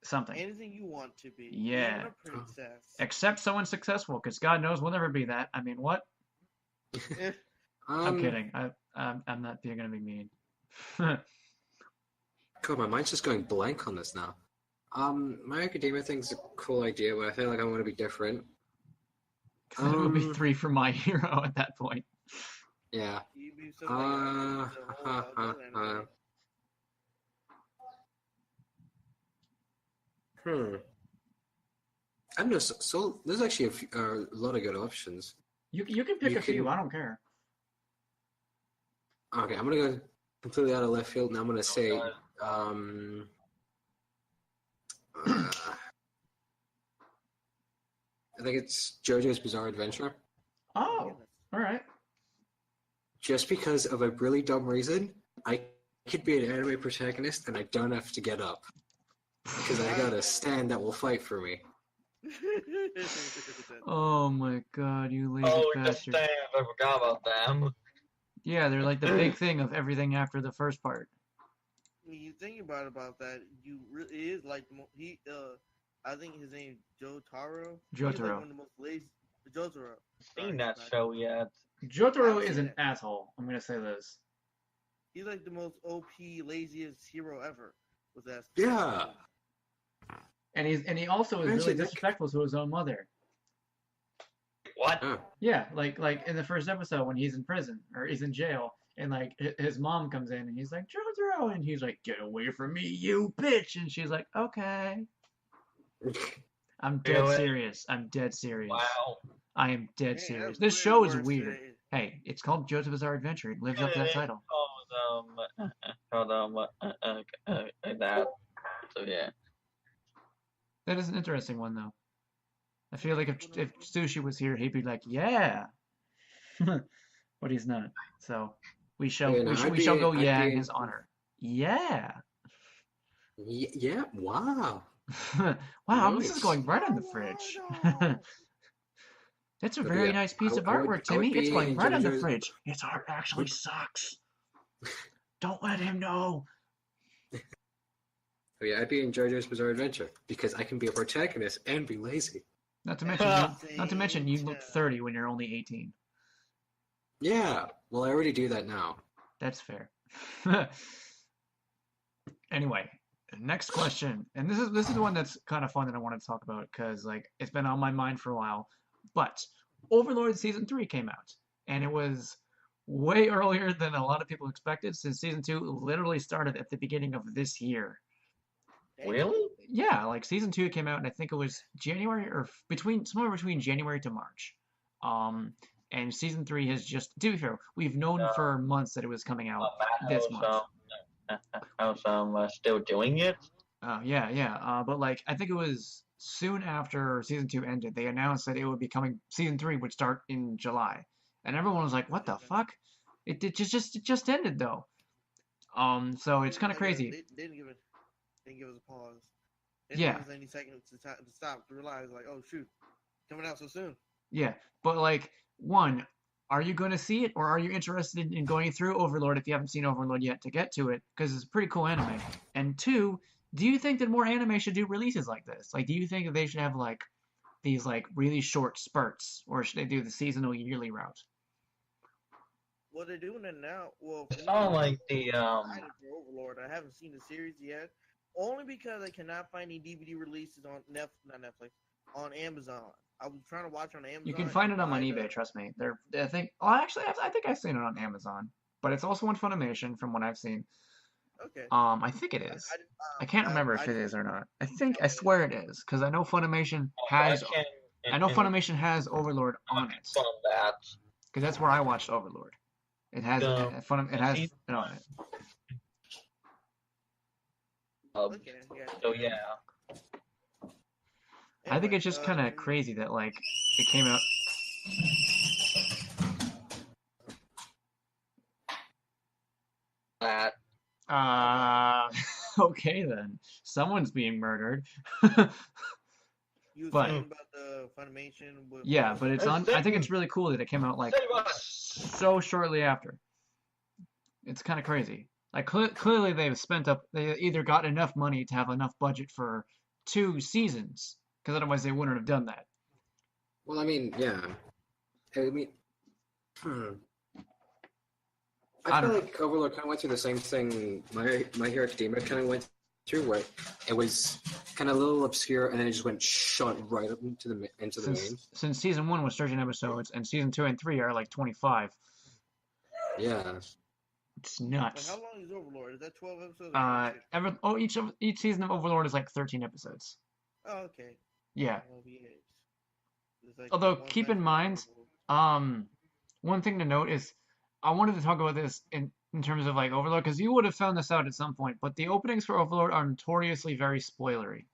[SPEAKER 1] something.
[SPEAKER 3] Anything you want to be.
[SPEAKER 1] Yeah.
[SPEAKER 3] Even a princess.
[SPEAKER 1] Except someone successful, because God knows we'll never be that. I mean, what? I'm kidding. I'm not being gonna be mean.
[SPEAKER 2] God, my mind's just going blank on this now. My academia thing's a cool idea, but I feel like I want to be different.
[SPEAKER 1] Because then it would be 3 for My Hero at that point.
[SPEAKER 2] Yeah.
[SPEAKER 3] You'd be something like
[SPEAKER 2] I don't know. So there's actually a lot of good options.
[SPEAKER 1] You can pick
[SPEAKER 2] You
[SPEAKER 1] a few.
[SPEAKER 2] can-
[SPEAKER 1] I don't care.
[SPEAKER 2] Okay, I'm gonna go completely out of left field, and I'm gonna say, I think it's JoJo's Bizarre Adventure.
[SPEAKER 1] Oh, all right.
[SPEAKER 2] Just because of a really dumb reason, I could be an anime protagonist, and I don't have to get up because I got a stand that will fight for me.
[SPEAKER 1] Oh my God, you lazy
[SPEAKER 4] Oh, the
[SPEAKER 1] bastard.
[SPEAKER 4] stands. I forgot about them.
[SPEAKER 1] Yeah, they're like the big thing of everything after the first part.
[SPEAKER 3] When you think about that, you really it is like he. I think his name Jotaro. He's like
[SPEAKER 1] Jotaro.
[SPEAKER 3] one of the most lazy. Jotaro.
[SPEAKER 4] Seen that show yet?
[SPEAKER 1] Jotaro
[SPEAKER 3] I've
[SPEAKER 1] is
[SPEAKER 3] seen
[SPEAKER 1] an
[SPEAKER 3] it.
[SPEAKER 1] asshole. I'm gonna say this.
[SPEAKER 3] He's like the most OP, laziest hero ever. With that.
[SPEAKER 2] Yeah.
[SPEAKER 1] And he also is really
[SPEAKER 2] Actually, that-
[SPEAKER 1] disrespectful to his own mother.
[SPEAKER 4] What?
[SPEAKER 2] Oh.
[SPEAKER 1] Yeah, like in the first episode when he's in prison or he's in jail, and like his mom comes in and he's like, Jotaro, and he's like, get away from me, you bitch, and she's like, okay. I'm dead
[SPEAKER 4] Really?
[SPEAKER 1] serious. I'm dead serious.
[SPEAKER 4] Wow.
[SPEAKER 1] I am dead
[SPEAKER 3] Man,
[SPEAKER 1] serious.
[SPEAKER 3] that's
[SPEAKER 1] This
[SPEAKER 3] way
[SPEAKER 1] show is
[SPEAKER 3] worse
[SPEAKER 1] weird.
[SPEAKER 3] than-
[SPEAKER 1] Hey, it's called JoJo's Bizarre Adventure. It lives up to that title.
[SPEAKER 4] That. So yeah.
[SPEAKER 1] That is an interesting one, though. I feel like if Sushi was here, he'd be like, yeah. But he's not. So we shall
[SPEAKER 2] Yeah, no,
[SPEAKER 1] we shall go
[SPEAKER 2] I'd
[SPEAKER 1] yeah
[SPEAKER 2] be
[SPEAKER 1] in his honor. Yeah.
[SPEAKER 2] Yeah. Wow.
[SPEAKER 1] Wow, this is
[SPEAKER 2] Nice.
[SPEAKER 1] going right on the fridge. That's a
[SPEAKER 2] But
[SPEAKER 1] very
[SPEAKER 2] yeah,
[SPEAKER 1] nice piece of
[SPEAKER 2] I would-
[SPEAKER 1] artwork,
[SPEAKER 2] I would
[SPEAKER 1] Timmy. It's
[SPEAKER 2] be
[SPEAKER 1] going right on the
[SPEAKER 2] JoJo's
[SPEAKER 1] fridge. Its art actually sucks. Don't let him know.
[SPEAKER 2] Oh, yeah, I'd be in JoJo's Bizarre Adventure because I can be a protagonist and be lazy.
[SPEAKER 1] Not to mention you look 30 when you're only 18.
[SPEAKER 2] Yeah. Well, I already do that now.
[SPEAKER 1] That's fair. Anyway, next question, and this is the one that's kind of fun that I want to talk about because like it's been on my mind for a while. But Overlord season 3 came out, and it was way earlier than a lot of people expected, since season 2 literally started at the beginning of this year.
[SPEAKER 4] Really?
[SPEAKER 1] Yeah, like season 2 came out, and I think it was January or somewhere between January to March. And season 3 has just, to be fair, we've known for months that it was coming out this month.
[SPEAKER 4] How's still doing it?
[SPEAKER 1] Yeah. But like, I think it was soon after season 2 ended, they announced that it would be coming. Season 3 would start in July, and everyone was like, "What the fuck?" It just ended though. So it's kind of crazy.
[SPEAKER 3] They didn't give us a pause. They
[SPEAKER 1] Yeah.
[SPEAKER 3] didn't give us any seconds to stop to realize like, oh shoot, coming out so soon.
[SPEAKER 1] Yeah, but like, one, are you going to see it, or are you interested in going through Overlord if you haven't seen Overlord yet to get to it? Because it's a pretty cool anime. And two, do you think that more anime should do releases like this? Like, do you think that they should have like these like really short spurts, or should they do the seasonal yearly route?
[SPEAKER 3] Well, they're doing it now. Well,
[SPEAKER 4] It's not like the
[SPEAKER 3] I'm excited for Overlord. I haven't seen the series yet, only because I cannot find any DVD releases on not Netflix, on Amazon. I was trying to watch on Amazon.
[SPEAKER 1] You can find it on eBay, trust me. I think I've seen it on Amazon, but it's also on Funimation from what I've seen.
[SPEAKER 3] Okay.
[SPEAKER 1] I think it is. I can't remember if it is or not. I swear it is, because I know Funimation has Overlord on it,
[SPEAKER 4] From that.
[SPEAKER 1] because that's where I watched Overlord. It has it has it on it.
[SPEAKER 3] Okay. Yeah.
[SPEAKER 4] So yeah.
[SPEAKER 1] I think it's just kind of crazy that like it came out. Okay then. Someone's being murdered.
[SPEAKER 3] You were
[SPEAKER 1] But
[SPEAKER 3] saying about the Funimation with
[SPEAKER 1] yeah, but it's on. I think it's really cool that it came out like
[SPEAKER 4] Save us!
[SPEAKER 1] so shortly after. It's kind of crazy. Like clearly they've spent up. They either got enough money to have enough budget for 2 seasons, because otherwise they wouldn't have done that.
[SPEAKER 2] Well, I mean, yeah. I mean, hmm.
[SPEAKER 1] I
[SPEAKER 2] I
[SPEAKER 1] don't
[SPEAKER 2] feel
[SPEAKER 1] know.
[SPEAKER 2] like Overlord kind of went through the same thing My Hero Academia kind of went through, where it was kind of a little obscure, and then it just went shot right up into the main.
[SPEAKER 1] Since season 1 was 13 episodes and season 2 and 3 are like 25.
[SPEAKER 2] Yeah.
[SPEAKER 1] It's
[SPEAKER 3] Like,
[SPEAKER 1] nuts.
[SPEAKER 3] how long is Overlord? Is that 12 episodes? Or 26?
[SPEAKER 1] Each season of Overlord is like 13 episodes.
[SPEAKER 3] Oh, okay.
[SPEAKER 1] Yeah.
[SPEAKER 3] 12 years. It's like
[SPEAKER 1] Although
[SPEAKER 3] one
[SPEAKER 1] keep
[SPEAKER 3] time
[SPEAKER 1] in
[SPEAKER 3] for
[SPEAKER 1] mind,
[SPEAKER 3] Overlord.
[SPEAKER 1] one thing to note is I wanted to talk about this in terms of like Overlord, because you would have found this out at some point, but the openings for Overlord are notoriously very spoilery.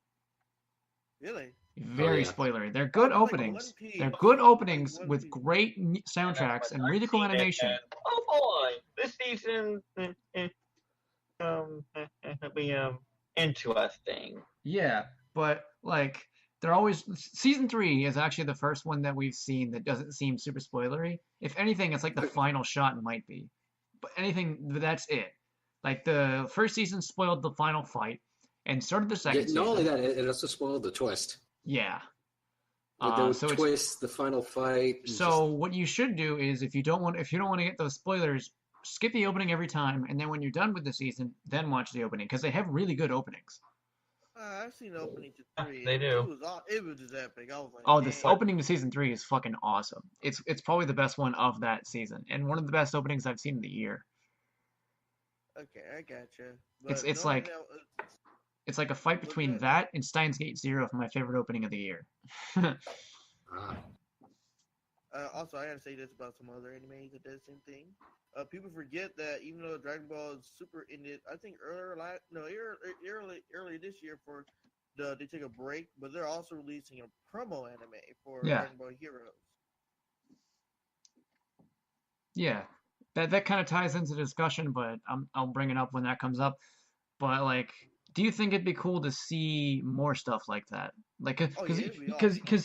[SPEAKER 3] Really?
[SPEAKER 1] Very
[SPEAKER 2] yeah.
[SPEAKER 1] spoilery. They're good
[SPEAKER 3] Like One
[SPEAKER 1] openings.
[SPEAKER 3] Piece.
[SPEAKER 1] They're good openings
[SPEAKER 3] Like One
[SPEAKER 1] with
[SPEAKER 3] Piece.
[SPEAKER 1] great soundtracks and really cool animation.
[SPEAKER 4] Oh boy, this season it'll be interesting.
[SPEAKER 1] Yeah, but like they're always season 3 is actually the first one that we've seen that doesn't seem super spoilery. If anything, it's like the final shot might be. But that's it. Like the first season spoiled the final fight and started the
[SPEAKER 2] Yeah,
[SPEAKER 1] second
[SPEAKER 2] not only
[SPEAKER 1] season.
[SPEAKER 2] that, it also spoiled the twist.
[SPEAKER 1] Yeah.
[SPEAKER 2] The
[SPEAKER 1] So it's
[SPEAKER 2] twist, the final fight.
[SPEAKER 1] so what you should do is if you don't want to get those spoilers, skip the opening every time, and then when you're done with the season, then watch the opening because they have really good openings.
[SPEAKER 3] I've seen the opening to 3.
[SPEAKER 4] They do.
[SPEAKER 3] It was just epic. I was like,
[SPEAKER 1] Oh, this
[SPEAKER 3] dang.
[SPEAKER 1] opening to season 3 is fucking awesome. It's probably the best one of that season, and one of the best openings I've seen in the year.
[SPEAKER 3] Okay, I gotcha. But
[SPEAKER 1] It's
[SPEAKER 3] knowing
[SPEAKER 1] like
[SPEAKER 3] that,
[SPEAKER 1] it's like a fight between
[SPEAKER 3] that-
[SPEAKER 1] that and Steins Gate Zero for my favorite opening of the year.
[SPEAKER 2] Ah.
[SPEAKER 3] also, I gotta say this about some other animes that did the same thing. People forget that even though Dragon Ball Super ended, I think early this year they take a break, but they're also releasing a promo anime for
[SPEAKER 1] Yeah.
[SPEAKER 3] Dragon Ball Heroes.
[SPEAKER 1] Yeah, that kind of ties into the discussion, but I'll bring it up when that comes up. But like, do you think it'd be cool to see more stuff like that? Like,
[SPEAKER 3] Oh, yeah, it'd be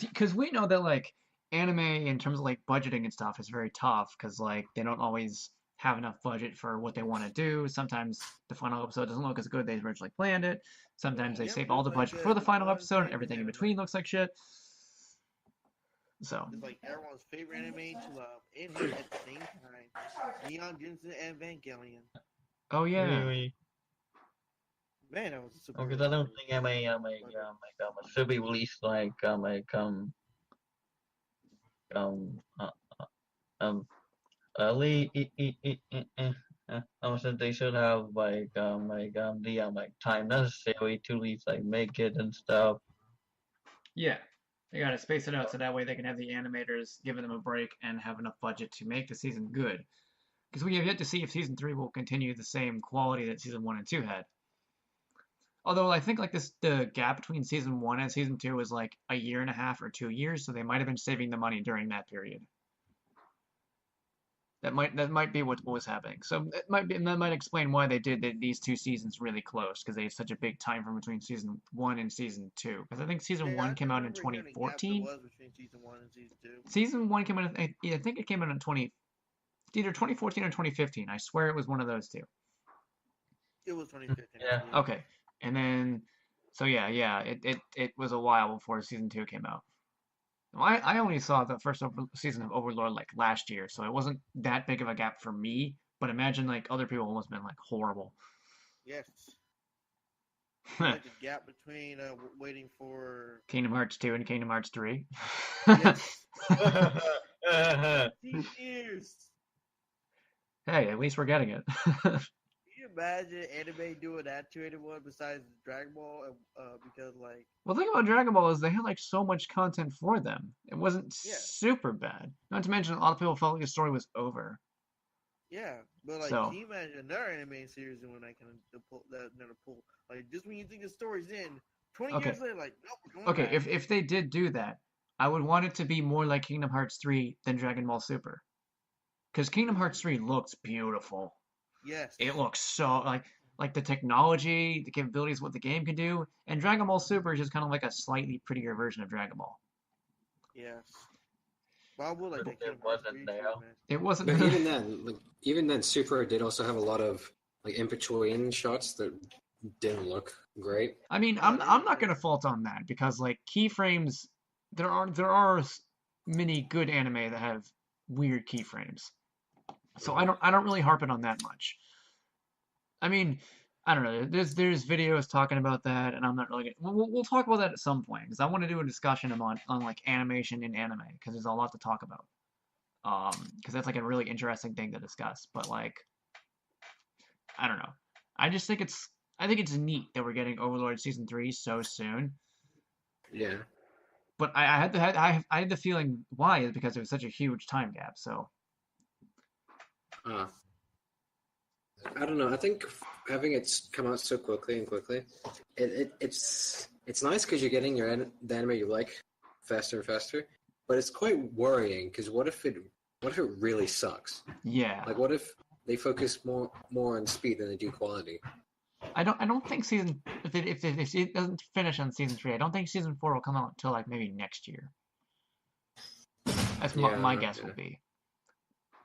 [SPEAKER 1] because we know that like anime in terms of like budgeting and stuff is very tough because like they don't always have enough budget for what they want to do. Sometimes the final episode doesn't look as good as they originally planned it. Sometimes they
[SPEAKER 3] Yeah,
[SPEAKER 1] save
[SPEAKER 3] but
[SPEAKER 1] all
[SPEAKER 3] it's
[SPEAKER 1] the
[SPEAKER 3] like
[SPEAKER 1] budget for the final
[SPEAKER 3] One
[SPEAKER 1] episode, and
[SPEAKER 3] Piece
[SPEAKER 1] everything in
[SPEAKER 3] anime.
[SPEAKER 1] between looks like shit. So
[SPEAKER 3] It's like everyone's favorite anime to love and hate at the same time. Neon Genesis and Evangelion.
[SPEAKER 1] oh yeah,
[SPEAKER 4] Really?
[SPEAKER 3] Man, that was a super.
[SPEAKER 4] Because I don't think should be released early. Since they should have the time necessary to at least like make it and stuff.
[SPEAKER 1] yeah. They gotta space it out so that way they can have the animators giving them a break and have enough budget to make the season good. Because we have yet to see if season 3 will continue the same quality that season 1 and 2 had. Although I think like the gap between season 1 and season 2 was like a year and a half or 2 years, so they might have been saving the money during that period. That might be what was happening. So that might explain why they did these 2 seasons really close, because they have such a big time from between season 1 and season 2. Because I think season 1 came out in 2014.
[SPEAKER 3] Was between season 1 and season 2.
[SPEAKER 1] Season 1 came out. I think it came out in either 2014 or 2015. I swear it was one of those two.
[SPEAKER 3] It was 2015.
[SPEAKER 4] Yeah.
[SPEAKER 1] Okay, and then so yeah, it was a while before season 2 came out. Well, I only saw the first season of Overlord like last year, so it wasn't that big of a gap for me. But imagine like other people almost been like horrible.
[SPEAKER 3] Yes. Like the gap between waiting for
[SPEAKER 1] Kingdom Hearts 2 and Kingdom Hearts 3.
[SPEAKER 3] yes. 15 years.
[SPEAKER 1] Hey, at least we're getting it.
[SPEAKER 3] Can you imagine anime doing that to anyone besides Dragon Ball? Because like,
[SPEAKER 1] Well, the thing about Dragon Ball is they had like so much content for them. It wasn't
[SPEAKER 3] Yeah.
[SPEAKER 1] super bad. Not to mention a lot of people felt like the story was over.
[SPEAKER 3] yeah, but like,
[SPEAKER 1] So-
[SPEAKER 3] can you imagine another anime series doing that kind of pull? Like, just when you think the story's in, 20
[SPEAKER 1] Okay.
[SPEAKER 3] years later, like, nope, we're going
[SPEAKER 1] Okay,
[SPEAKER 3] back.
[SPEAKER 1] if they did do that, I would want it to be more like Kingdom Hearts 3 than Dragon Ball Super. Because Kingdom Hearts 3 looks beautiful.
[SPEAKER 3] Yes.
[SPEAKER 1] It looks so like like the technology, the capabilities, what the game can do, and Dragon Ball Super is just kind of like a slightly prettier version of Dragon Ball.
[SPEAKER 3] Yes. But I would like that
[SPEAKER 4] It
[SPEAKER 3] King
[SPEAKER 4] wasn't
[SPEAKER 3] Free
[SPEAKER 4] there.
[SPEAKER 3] treatment.
[SPEAKER 1] It wasn't.
[SPEAKER 2] But even then, Super did also have a lot of like in between shots that didn't look great.
[SPEAKER 1] I mean, I'm not gonna fault on that because like keyframes, there are many good anime that have weird keyframes, so I don't really harp it on that much. I mean, I don't know. There's videos talking about that, and I'm not really gonna. We'll talk about that at some point because I want to do a discussion on like animation in anime because there's a lot to talk about. Because that's like a really interesting thing to discuss. But like, I don't know. I just think I think it's neat that we're getting Overlord season 3 so soon.
[SPEAKER 2] Yeah.
[SPEAKER 1] But I had the feeling why is because it was such a huge time gap. So
[SPEAKER 2] Uh, I don't know. I think having it come out so quickly, it's nice because you're getting the anime you like faster and faster. But it's quite worrying because what if it really sucks?
[SPEAKER 1] yeah,
[SPEAKER 2] Like, what if they focus more on speed than they do quality?
[SPEAKER 1] I don't think if it doesn't finish on season 3, I don't think season 4 will come out until like maybe next year. That's my guess will be.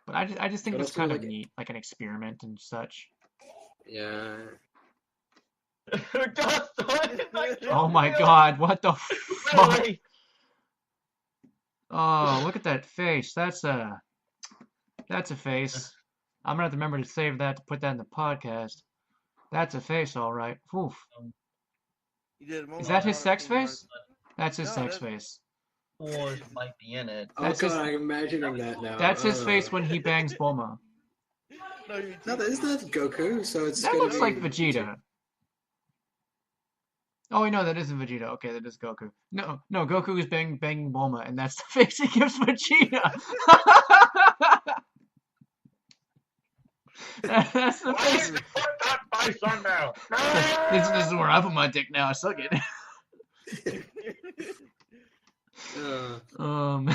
[SPEAKER 1] But I just think
[SPEAKER 2] But
[SPEAKER 1] it's
[SPEAKER 2] also,
[SPEAKER 1] kind of
[SPEAKER 2] like-
[SPEAKER 1] neat, like an experiment and such.
[SPEAKER 2] Yeah.
[SPEAKER 1] Oh my God, what the fuck?
[SPEAKER 4] Really?
[SPEAKER 1] Oh, look at that face. That's a face. I'm gonna have to remember to save that to put that in the podcast. That's a face, all right. Oof.
[SPEAKER 3] He did
[SPEAKER 1] Is that his sex face? That's his
[SPEAKER 3] No,
[SPEAKER 1] sex
[SPEAKER 3] that's-
[SPEAKER 1] face.
[SPEAKER 4] Force might be in it.
[SPEAKER 2] Oh
[SPEAKER 1] That's
[SPEAKER 2] god,
[SPEAKER 1] his-
[SPEAKER 2] I'm imagining that now.
[SPEAKER 1] That's his face when he bangs Bulma.
[SPEAKER 2] No, isn't that Goku? So it's
[SPEAKER 1] That
[SPEAKER 2] gonna
[SPEAKER 1] looks
[SPEAKER 2] be
[SPEAKER 1] like Vegeta. Oh wait, no, that isn't Vegeta. Okay, that is Goku. No, Goku is banging Bulma, and that's the face he gives Vegeta. That's the
[SPEAKER 4] Why
[SPEAKER 1] face.
[SPEAKER 4] did you put that face on there?
[SPEAKER 1] This is where I put my dick now. I suck it. Um.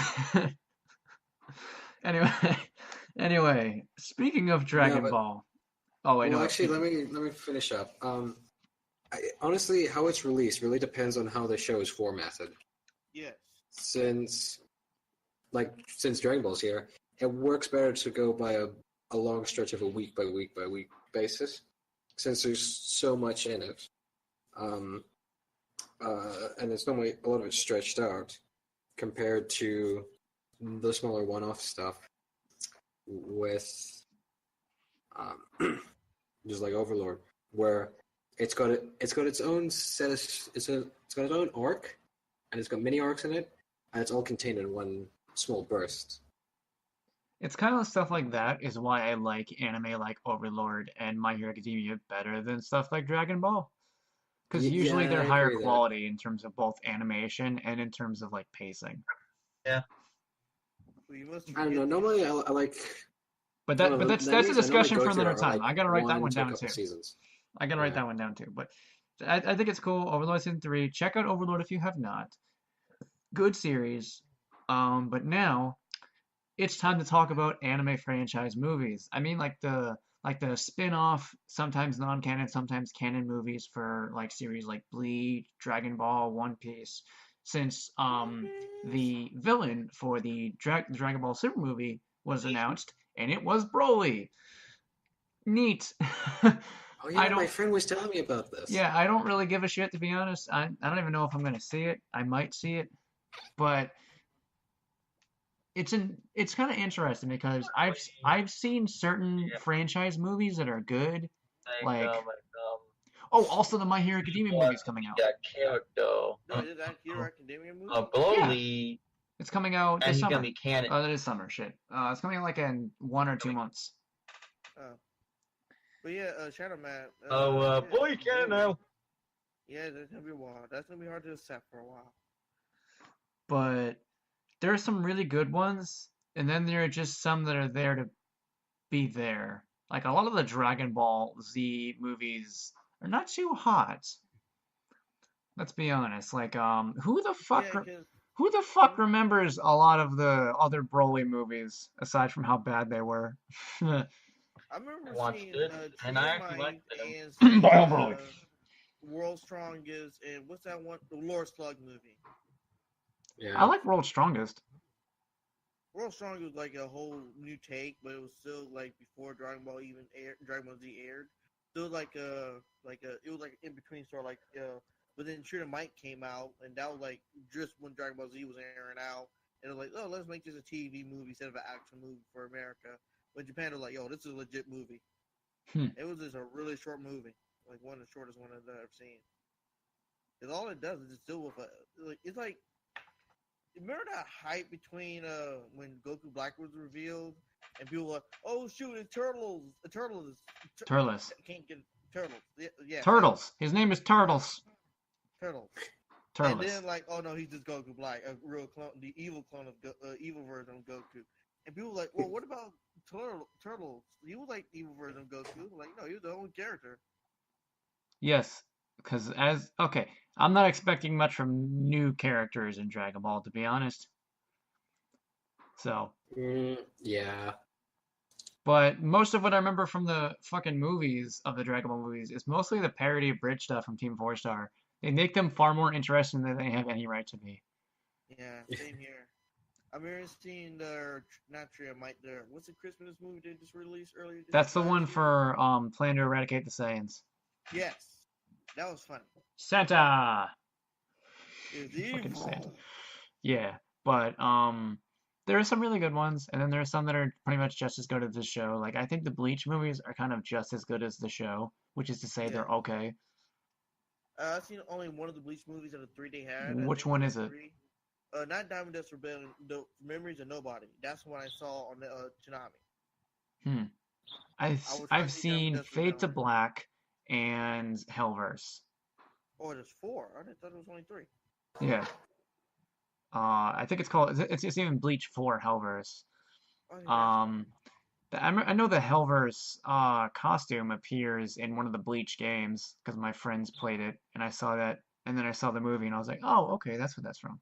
[SPEAKER 1] Anyway. Speaking of Dragon
[SPEAKER 2] but-
[SPEAKER 1] Ball. Oh wait,
[SPEAKER 2] well,
[SPEAKER 1] no.
[SPEAKER 2] actually, let me finish up. Honestly, how it's released really depends on how the show is formatted.
[SPEAKER 3] Yes.
[SPEAKER 2] Since Dragon Ball's here, it works better to go by a long stretch of a week by week basis, since there's so much in it, and it's normally a lot of it stretched out compared to the smaller one-off stuff with just like Overlord, where it's got its own set of it's got its own arc, and it's got mini arcs in it, and it's all contained in one small burst.
[SPEAKER 1] It's kind of stuff like that is why I like anime like Overlord and My Hero Academia better than stuff like Dragon Ball. Because usually
[SPEAKER 2] Yeah,
[SPEAKER 1] they're
[SPEAKER 2] I
[SPEAKER 1] higher
[SPEAKER 2] agree with that.
[SPEAKER 1] quality in terms of both animation and in terms of like pacing.
[SPEAKER 3] Well, you must
[SPEAKER 2] I don't know.
[SPEAKER 3] forget
[SPEAKER 2] Normally, I like.
[SPEAKER 1] But
[SPEAKER 2] well,
[SPEAKER 1] that's
[SPEAKER 2] the
[SPEAKER 1] a
[SPEAKER 2] animes I normally
[SPEAKER 1] discussion
[SPEAKER 2] go
[SPEAKER 1] for
[SPEAKER 2] through
[SPEAKER 1] another
[SPEAKER 2] are,
[SPEAKER 1] time.
[SPEAKER 2] like,
[SPEAKER 1] I gotta write that one
[SPEAKER 2] to a
[SPEAKER 1] down
[SPEAKER 2] couple
[SPEAKER 1] too.
[SPEAKER 2] Seasons.
[SPEAKER 1] I gotta write
[SPEAKER 2] Yeah.
[SPEAKER 1] that one down too. But I think it's cool. Overlord season 3. Check out Overlord if you have not. Good series. But now it's time to talk about anime franchise movies. I mean, like the spin-off, sometimes non-canon, sometimes canon movies for like series like Bleach, Dragon Ball, One Piece. Since the villain for the Dragon Ball Super movie was announced, and it was Broly. Neat.
[SPEAKER 2] Oh yeah,
[SPEAKER 1] I don't.
[SPEAKER 2] my friend was telling me about this.
[SPEAKER 1] Yeah, I don't really give a shit to be honest. I don't even know if I'm gonna see it. I might see it, but it's kind of interesting because I've seen certain franchise movies that are good. Like also the My Hero Academia movie's coming out.
[SPEAKER 4] That character.
[SPEAKER 3] No, is that Hero Academia movie?
[SPEAKER 4] Broly,
[SPEAKER 1] It's coming out
[SPEAKER 4] and
[SPEAKER 1] this
[SPEAKER 4] he's
[SPEAKER 1] summer.
[SPEAKER 4] gonna be canon.
[SPEAKER 1] Oh, that is summer. Shit. It's coming out like in 1 or 2 months.
[SPEAKER 3] But yeah, Shadow Man.
[SPEAKER 4] Broly canon now.
[SPEAKER 3] Yeah, that's gonna be a while. That's gonna be hard to accept for a while.
[SPEAKER 1] But there are some really good ones, and then there are just some that are there to be there. Like a lot of the Dragon Ball Z movies are not too hot. Let's be honest. Like, who the fuck remembers a lot of the other Broly movies aside from how bad they were?
[SPEAKER 3] I I remember
[SPEAKER 4] watched
[SPEAKER 3] seeing
[SPEAKER 4] it,
[SPEAKER 3] Tree
[SPEAKER 4] and
[SPEAKER 3] of
[SPEAKER 4] I actually
[SPEAKER 3] Might
[SPEAKER 4] liked them.
[SPEAKER 3] and seeing
[SPEAKER 1] Overlord.
[SPEAKER 3] World's Strongest and what's that one? The Lord Slug movie.
[SPEAKER 1] I
[SPEAKER 2] Yeah.
[SPEAKER 1] like World's Strongest.
[SPEAKER 3] World's Strongest was like a whole new take, but it was still like before Dragon Ball Dragon Ball Z aired. Still it was like in between sort of like but then Tree of Might came out, and that was like just when Dragon Ball Z was airing out, and it was like, oh, let's make this a TV movie instead of an action movie for America. But Japan was like, yo, this is a legit movie. It was just a really short movie, like one of the shortest ones I've ever seen. Because all it does is just deal with it's like, remember that hype between when Goku Black was revealed, and people were like, oh shoot, it's Turtles, Turtles,
[SPEAKER 1] Turles.
[SPEAKER 3] can't get Turtles, yeah,
[SPEAKER 1] Turtles. His name is Turtles.
[SPEAKER 3] Turtles. And
[SPEAKER 1] Turles.
[SPEAKER 3] then like, oh no, he's just Goku Black, a real clone, the evil clone of evil version of Goku. And people were like, well, what about Turtles? He was like the evil version of Goku. Like, no, he was the only character.
[SPEAKER 1] Yes, because I'm not expecting much from new characters in Dragon Ball, to be honest. So,
[SPEAKER 2] Yeah.
[SPEAKER 1] but most of what I remember from the fucking movies of the Dragon Ball movies is mostly the parody of bridge stuff from Team 4 Star. They make them far more interesting than they have any right to be.
[SPEAKER 3] Yeah, same here. I remember seeing not Tree of Might there. What's the Christmas movie they just released earlier?
[SPEAKER 1] That's the
[SPEAKER 3] last
[SPEAKER 1] one
[SPEAKER 3] year?
[SPEAKER 1] for Plan to Eradicate the Saiyans.
[SPEAKER 3] Yes, that was funny.
[SPEAKER 1] Santa.
[SPEAKER 3] It's
[SPEAKER 1] Fucking Santa.
[SPEAKER 3] evil.
[SPEAKER 1] Yeah, but there are some really good ones, and then there are some that are pretty much just as good as the show. Like I think the Bleach movies are kind of just as good as the show, which is to say they're okay.
[SPEAKER 3] I've seen only one of the Bleach movies out of 3 they had.
[SPEAKER 1] Which one is it?
[SPEAKER 3] Not Diamond Dust Rebellion, the Memories of Nobody. That's the one I saw on the Tsunami.
[SPEAKER 1] I've seen Fade to Black and Hellverse.
[SPEAKER 3] Oh, there's 4. I thought it was only 3.
[SPEAKER 1] Yeah. I think it's called. It's even Bleach 4 Hellverse.
[SPEAKER 3] Oh, yeah,
[SPEAKER 1] I know the Hellverse costume appears in one of the Bleach games because my friends played it, and I saw that, and then I saw the movie, and I was like, oh, okay, that's what that's from,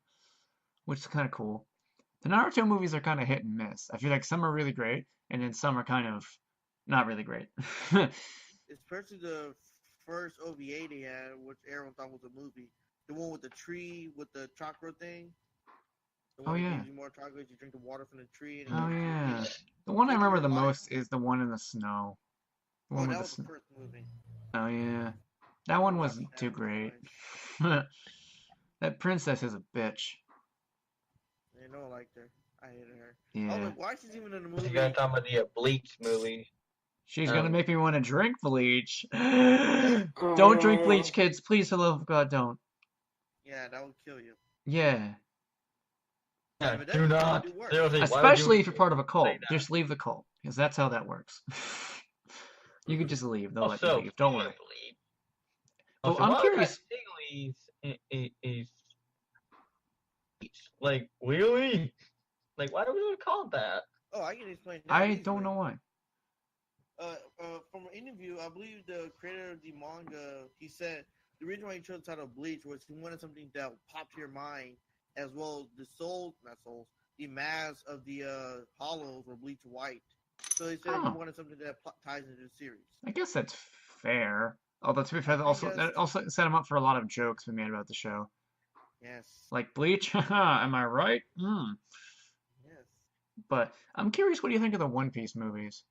[SPEAKER 1] which is kind of cool. The Naruto movies are kind of hit and miss. I feel like some are really great, and then some are kind of not really great.
[SPEAKER 3] Especially the first OVA they had, which everyone thought was a movie. The one with the tree with the chakra thing. The one that gives you more chakra, you drink the water from the tree. And
[SPEAKER 1] Oh yeah. The one I remember the most is the one in the snow. The one with
[SPEAKER 3] that
[SPEAKER 1] the
[SPEAKER 3] was the
[SPEAKER 1] snow.
[SPEAKER 3] first movie.
[SPEAKER 1] Oh yeah. That one wasn't too great. That princess is a bitch.
[SPEAKER 3] Yeah, no one liked her. I hated her.
[SPEAKER 1] Yeah.
[SPEAKER 3] I was like, why she's even in the movie?
[SPEAKER 4] You guys talking about the Bleach movie?
[SPEAKER 1] She's gonna make me want to drink bleach. Don't drink bleach, kids. Please, for the love of God, don't.
[SPEAKER 3] Yeah, that would kill you.
[SPEAKER 1] Yeah.
[SPEAKER 4] Yeah,
[SPEAKER 3] but
[SPEAKER 4] do not. Seriously,
[SPEAKER 1] Especially if you're part of a cult. Just leave the cult, because that's how that works. You could just leave. They'll let you leave. Don't worry. Oh, I'm curious.
[SPEAKER 4] Is like really? Like, why do we call it that?
[SPEAKER 3] Oh, I can explain that.
[SPEAKER 1] I don't know why.
[SPEAKER 3] From an interview, I believe the creator of the manga, he said the reason why he chose the title Bleach was he wanted something that would pop to your mind, as well as the masks of the hollows were bleached white. So he said he wanted something that ties into the series.
[SPEAKER 1] I guess that's fair. Although to be fair, that also set him up for a lot of jokes we made about the show.
[SPEAKER 3] Yes.
[SPEAKER 1] Like Bleach, am I right?
[SPEAKER 3] Yes.
[SPEAKER 1] But I'm curious, what do you think of the One Piece movies?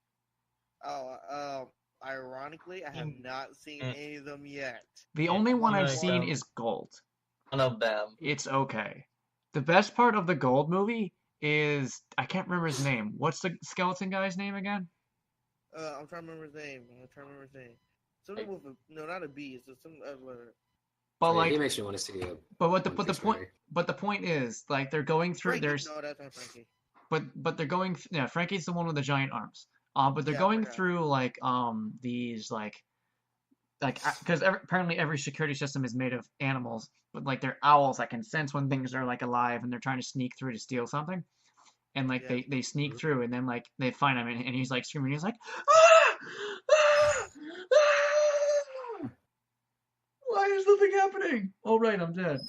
[SPEAKER 3] Oh, ironically, I have not seen any of them yet.
[SPEAKER 1] The only one I've seen is Gold.
[SPEAKER 4] One of them.
[SPEAKER 1] It's okay. The best part of the Gold movie is, I can't remember his name. What's the skeleton guy's name again?
[SPEAKER 3] I'm trying to remember his name. Something with not a B. It's some other letter.
[SPEAKER 1] But like,
[SPEAKER 2] he makes me want to see it.
[SPEAKER 1] But the point is, like, they're going through.
[SPEAKER 3] No, that's not Frankie.
[SPEAKER 1] But they're going. Yeah, Frankie's the one with the giant arms. But they're going through like these like because apparently every security system is made of animals, but like they're owls that can sense when things are like alive, and they're trying to sneak through to steal something. And like they sneak through, and then like they find him, and he's like screaming. He's like, ah! Ah! Ah! Why is nothing happening? Oh right, I'm dead.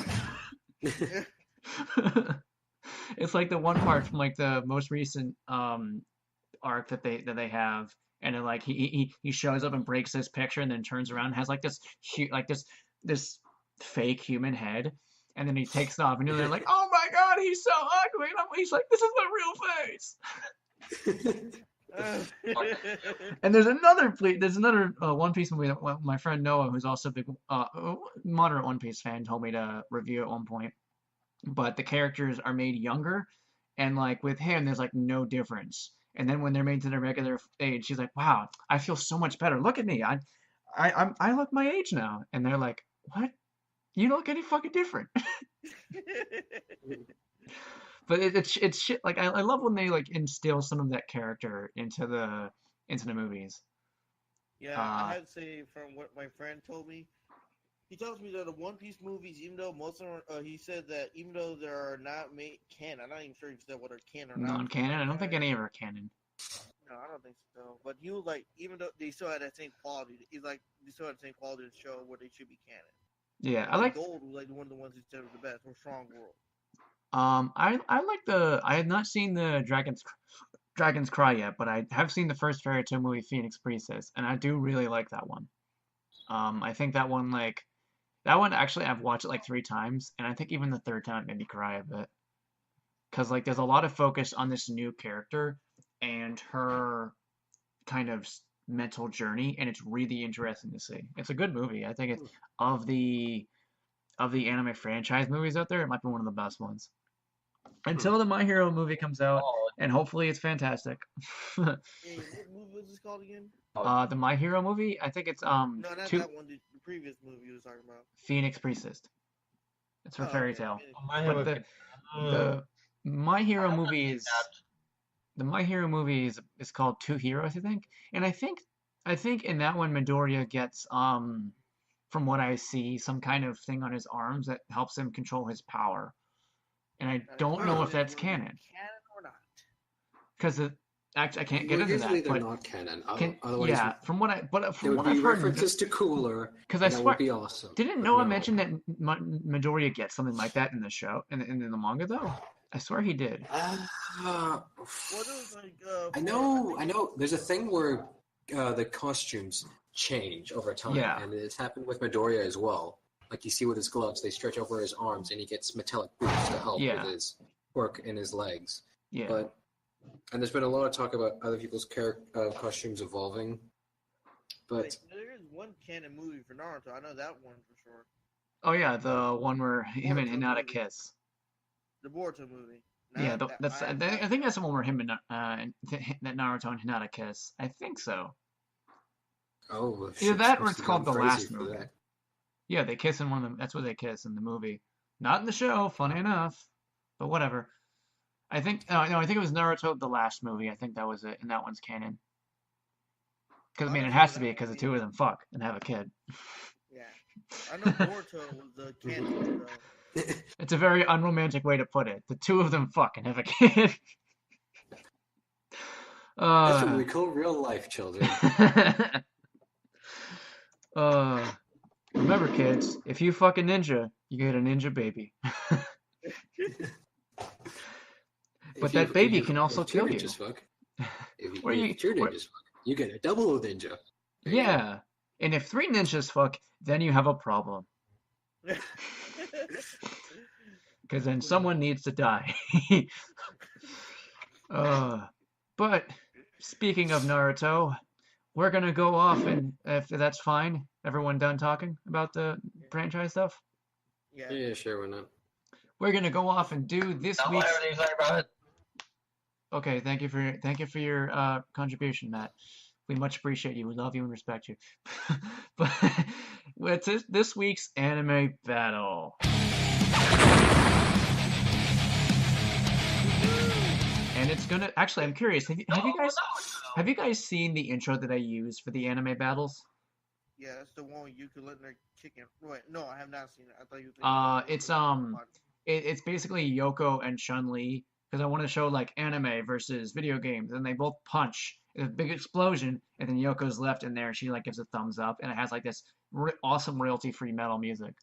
[SPEAKER 1] It's like the one part from like the most recent arc that they have, and then like he shows up and breaks this picture and then turns around and has like this fake human head, and then he takes it off and they're like, oh my god, he's so ugly, and he's like, this is my real face. And there's another One Piece movie that my friend Noah, who's also a big moderate One Piece fan, told me to review at one point. But the characters are made younger, and like with him, there's like no difference. And then when they're made to their regular age, she's like, "Wow, I feel so much better. Look at me, I look my age now." And they're like, "What? You don't look any fucking different." But it's shit. Like I love when they like instill some of that character into the movies.
[SPEAKER 3] Yeah,
[SPEAKER 1] Uh,
[SPEAKER 3] I had to say from what my friend told me. He tells me that the One Piece movies, even though most of them, he said that even though they are not made canon, I'm not even sure if he said whether canon or not.
[SPEAKER 1] non-canon. I don't think any of them are canon.
[SPEAKER 3] No, I don't think so. But he was like, even though they still had that same quality, he's like, they still had the same quality to show where they should be canon.
[SPEAKER 1] Yeah, I
[SPEAKER 3] Like
[SPEAKER 1] like.
[SPEAKER 3] Gold was like one of the ones he said was the best, or Strong World.
[SPEAKER 1] I had not seen the Dragon's Cry yet, but I have seen the first Fairy Tail movie, Phoenix Princess, and I do really like that one. I think that one actually I've watched it like 3 times, and I think even the third time it made me cry a bit. Because like there's a lot of focus on this new character and her kind of mental journey, and it's really interesting to see. It's a good movie. I think it's of the anime franchise movies out there, it might be one of the best ones. Until the My Hero movie comes out,
[SPEAKER 4] Oh,
[SPEAKER 1] and hopefully it's fantastic.
[SPEAKER 3] Hey, what movie was this called again?
[SPEAKER 1] The My Hero movie, I think it's
[SPEAKER 3] No, not
[SPEAKER 1] two
[SPEAKER 3] that one. The previous movie you was talking about.
[SPEAKER 1] Phoenix Princess. It's for
[SPEAKER 3] Oh,
[SPEAKER 1] Fairy
[SPEAKER 3] okay.
[SPEAKER 1] Tail.
[SPEAKER 4] My
[SPEAKER 1] But
[SPEAKER 4] Hero.
[SPEAKER 1] the My Hero
[SPEAKER 4] I
[SPEAKER 1] movie
[SPEAKER 4] haven't
[SPEAKER 1] is
[SPEAKER 4] seen
[SPEAKER 1] the My Hero movie is called Two Heroes, I think. And I think in that one Midoriya gets from what I see some kind of thing on his arms that helps him control his power. And I
[SPEAKER 3] Now, the
[SPEAKER 1] don't know
[SPEAKER 3] question
[SPEAKER 1] if
[SPEAKER 3] is,
[SPEAKER 1] that's
[SPEAKER 3] will it be
[SPEAKER 1] canon
[SPEAKER 3] canon or not?
[SPEAKER 1] because actually I can't get
[SPEAKER 2] Well,
[SPEAKER 1] into
[SPEAKER 2] usually
[SPEAKER 1] that,
[SPEAKER 2] they're
[SPEAKER 1] but
[SPEAKER 2] not canon.
[SPEAKER 1] can
[SPEAKER 2] Otherwise,
[SPEAKER 1] yeah,
[SPEAKER 2] there
[SPEAKER 1] from
[SPEAKER 2] would
[SPEAKER 1] what
[SPEAKER 2] be
[SPEAKER 1] I've heard,
[SPEAKER 2] references to Cooler,
[SPEAKER 1] because I
[SPEAKER 2] and that would
[SPEAKER 1] swear
[SPEAKER 2] be awesome.
[SPEAKER 1] didn't
[SPEAKER 2] But
[SPEAKER 1] Noah
[SPEAKER 2] no.
[SPEAKER 1] mention that Midoriya gets something like that in the show in the manga though? I swear he did.
[SPEAKER 2] Uh,
[SPEAKER 3] Well, it was like,
[SPEAKER 2] I know. There's a thing where the costumes change over time,
[SPEAKER 1] Yeah.
[SPEAKER 2] and it's happened with Midoriya as well. Like you see with his gloves, they stretch over his arms, and he gets metallic boots to help
[SPEAKER 1] Yeah.
[SPEAKER 2] with his work in his legs.
[SPEAKER 1] Yeah.
[SPEAKER 2] And there's been a lot of talk about other people's costumes evolving. But
[SPEAKER 3] wait, there is one canon movie for Naruto. I know that one for sure.
[SPEAKER 1] Oh yeah, the one where him and
[SPEAKER 3] Boruto
[SPEAKER 1] Hinata
[SPEAKER 3] movie.
[SPEAKER 1] kiss.
[SPEAKER 3] The Boruto movie.
[SPEAKER 1] Yeah,
[SPEAKER 3] Not that-
[SPEAKER 1] that's I think that's the one where him and that Naruto and Hinata kiss. I think so.
[SPEAKER 2] oh,
[SPEAKER 1] Either
[SPEAKER 2] shit's
[SPEAKER 1] that or
[SPEAKER 2] supposed
[SPEAKER 1] it's
[SPEAKER 2] to
[SPEAKER 1] called
[SPEAKER 2] go
[SPEAKER 1] The
[SPEAKER 2] crazy
[SPEAKER 1] Last
[SPEAKER 2] for
[SPEAKER 1] Movie.
[SPEAKER 2] that.
[SPEAKER 1] Yeah, they kiss in one of them. That's where they kiss in the movie. Not in the show, funny enough, but whatever. I think no, I think it was Naruto the last movie. I think that was it, and that one's canon. Because I mean, it
[SPEAKER 3] Honestly,
[SPEAKER 1] has to be
[SPEAKER 3] that
[SPEAKER 1] because the
[SPEAKER 3] movie-
[SPEAKER 1] two of them fuck and have a kid.
[SPEAKER 3] Yeah. I know Boruto was the canon one, though.
[SPEAKER 1] It's a very unromantic way to put it. The two of them fuck and have a kid.
[SPEAKER 2] That's what we call real life, children.
[SPEAKER 1] Remember, kids, if you fuck a ninja, you get a ninja baby. But that baby can also kill you.
[SPEAKER 2] Fuck, if
[SPEAKER 1] Where you-
[SPEAKER 2] two
[SPEAKER 1] where-
[SPEAKER 2] ninjas fuck, you get a double ninja. There you go.
[SPEAKER 1] Yeah, and if 3 ninjas fuck, then you have a problem. Because then someone needs to die. But speaking of Naruto, we're gonna go off, and if that's fine, everyone done talking about the franchise stuff?
[SPEAKER 3] Yeah.
[SPEAKER 2] Yeah, sure, why not?
[SPEAKER 1] We're gonna go off and do this
[SPEAKER 4] Don't
[SPEAKER 1] week's.
[SPEAKER 4] let everything say about it.
[SPEAKER 1] Okay, thank you for your contribution, Matt. We much appreciate you. We love you and respect you. But it's this week's anime battle. And it's gonna actually. I'm curious. Have you guys seen the intro that I used for the anime battles?
[SPEAKER 3] Yeah, that's the one you could let her kick in. Wait, no, I have not seen it. I thought you were
[SPEAKER 1] It's basically Yoko and Chun-Li because I want to show like anime versus video games, and they both punch. A big explosion, and then Yoko's left in there. She like gives a thumbs up, and it has like this awesome royalty-free metal music.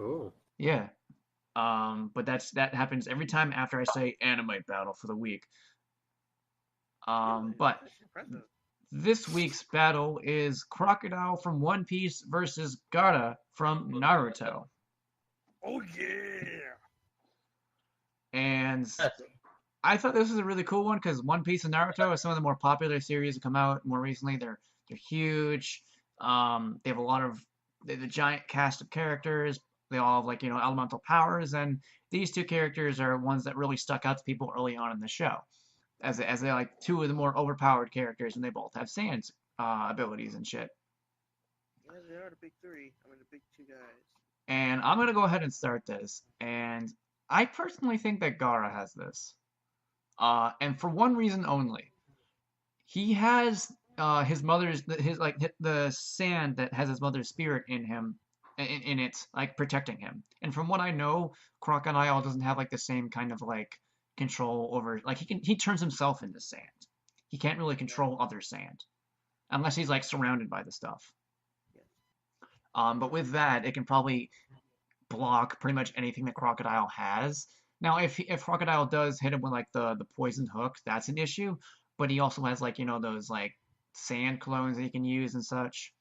[SPEAKER 2] Oh.
[SPEAKER 1] Yeah. But that happens every time after I say anime battle for the week. But
[SPEAKER 3] That's impressive.
[SPEAKER 1] this week's battle is Crocodile from One Piece versus Gaara from Naruto.
[SPEAKER 3] Oh yeah.
[SPEAKER 1] And
[SPEAKER 4] Yes.
[SPEAKER 1] I thought this was a really cool one because One Piece and Naruto are some of the more popular series that come out more recently. They're huge. They have a lot of they have a giant cast of characters. They all have elemental powers, and these two characters are ones that really stuck out to people early on in the show, as they like two of the more overpowered characters, and they both have sand abilities and shit.
[SPEAKER 3] Yeah, they are the big three. I mean, the big two guys.
[SPEAKER 1] And I'm gonna go ahead and start this, and I personally think that Gaara has this, and for one reason only. He has his mother's his like the sand that has his mother's spirit in him in it like protecting him. And from what I know, Crocodile doesn't have like the same kind of like control over like he turns himself into sand. He can't really
[SPEAKER 3] Yeah.
[SPEAKER 1] control other sand unless he's like surrounded by the stuff.
[SPEAKER 3] Yeah.
[SPEAKER 1] But with that, it can probably block pretty much anything that Crocodile has. Now, if Crocodile does hit him with like the poison hook, that's an issue. But he also has like those like sand clones that he can use and such.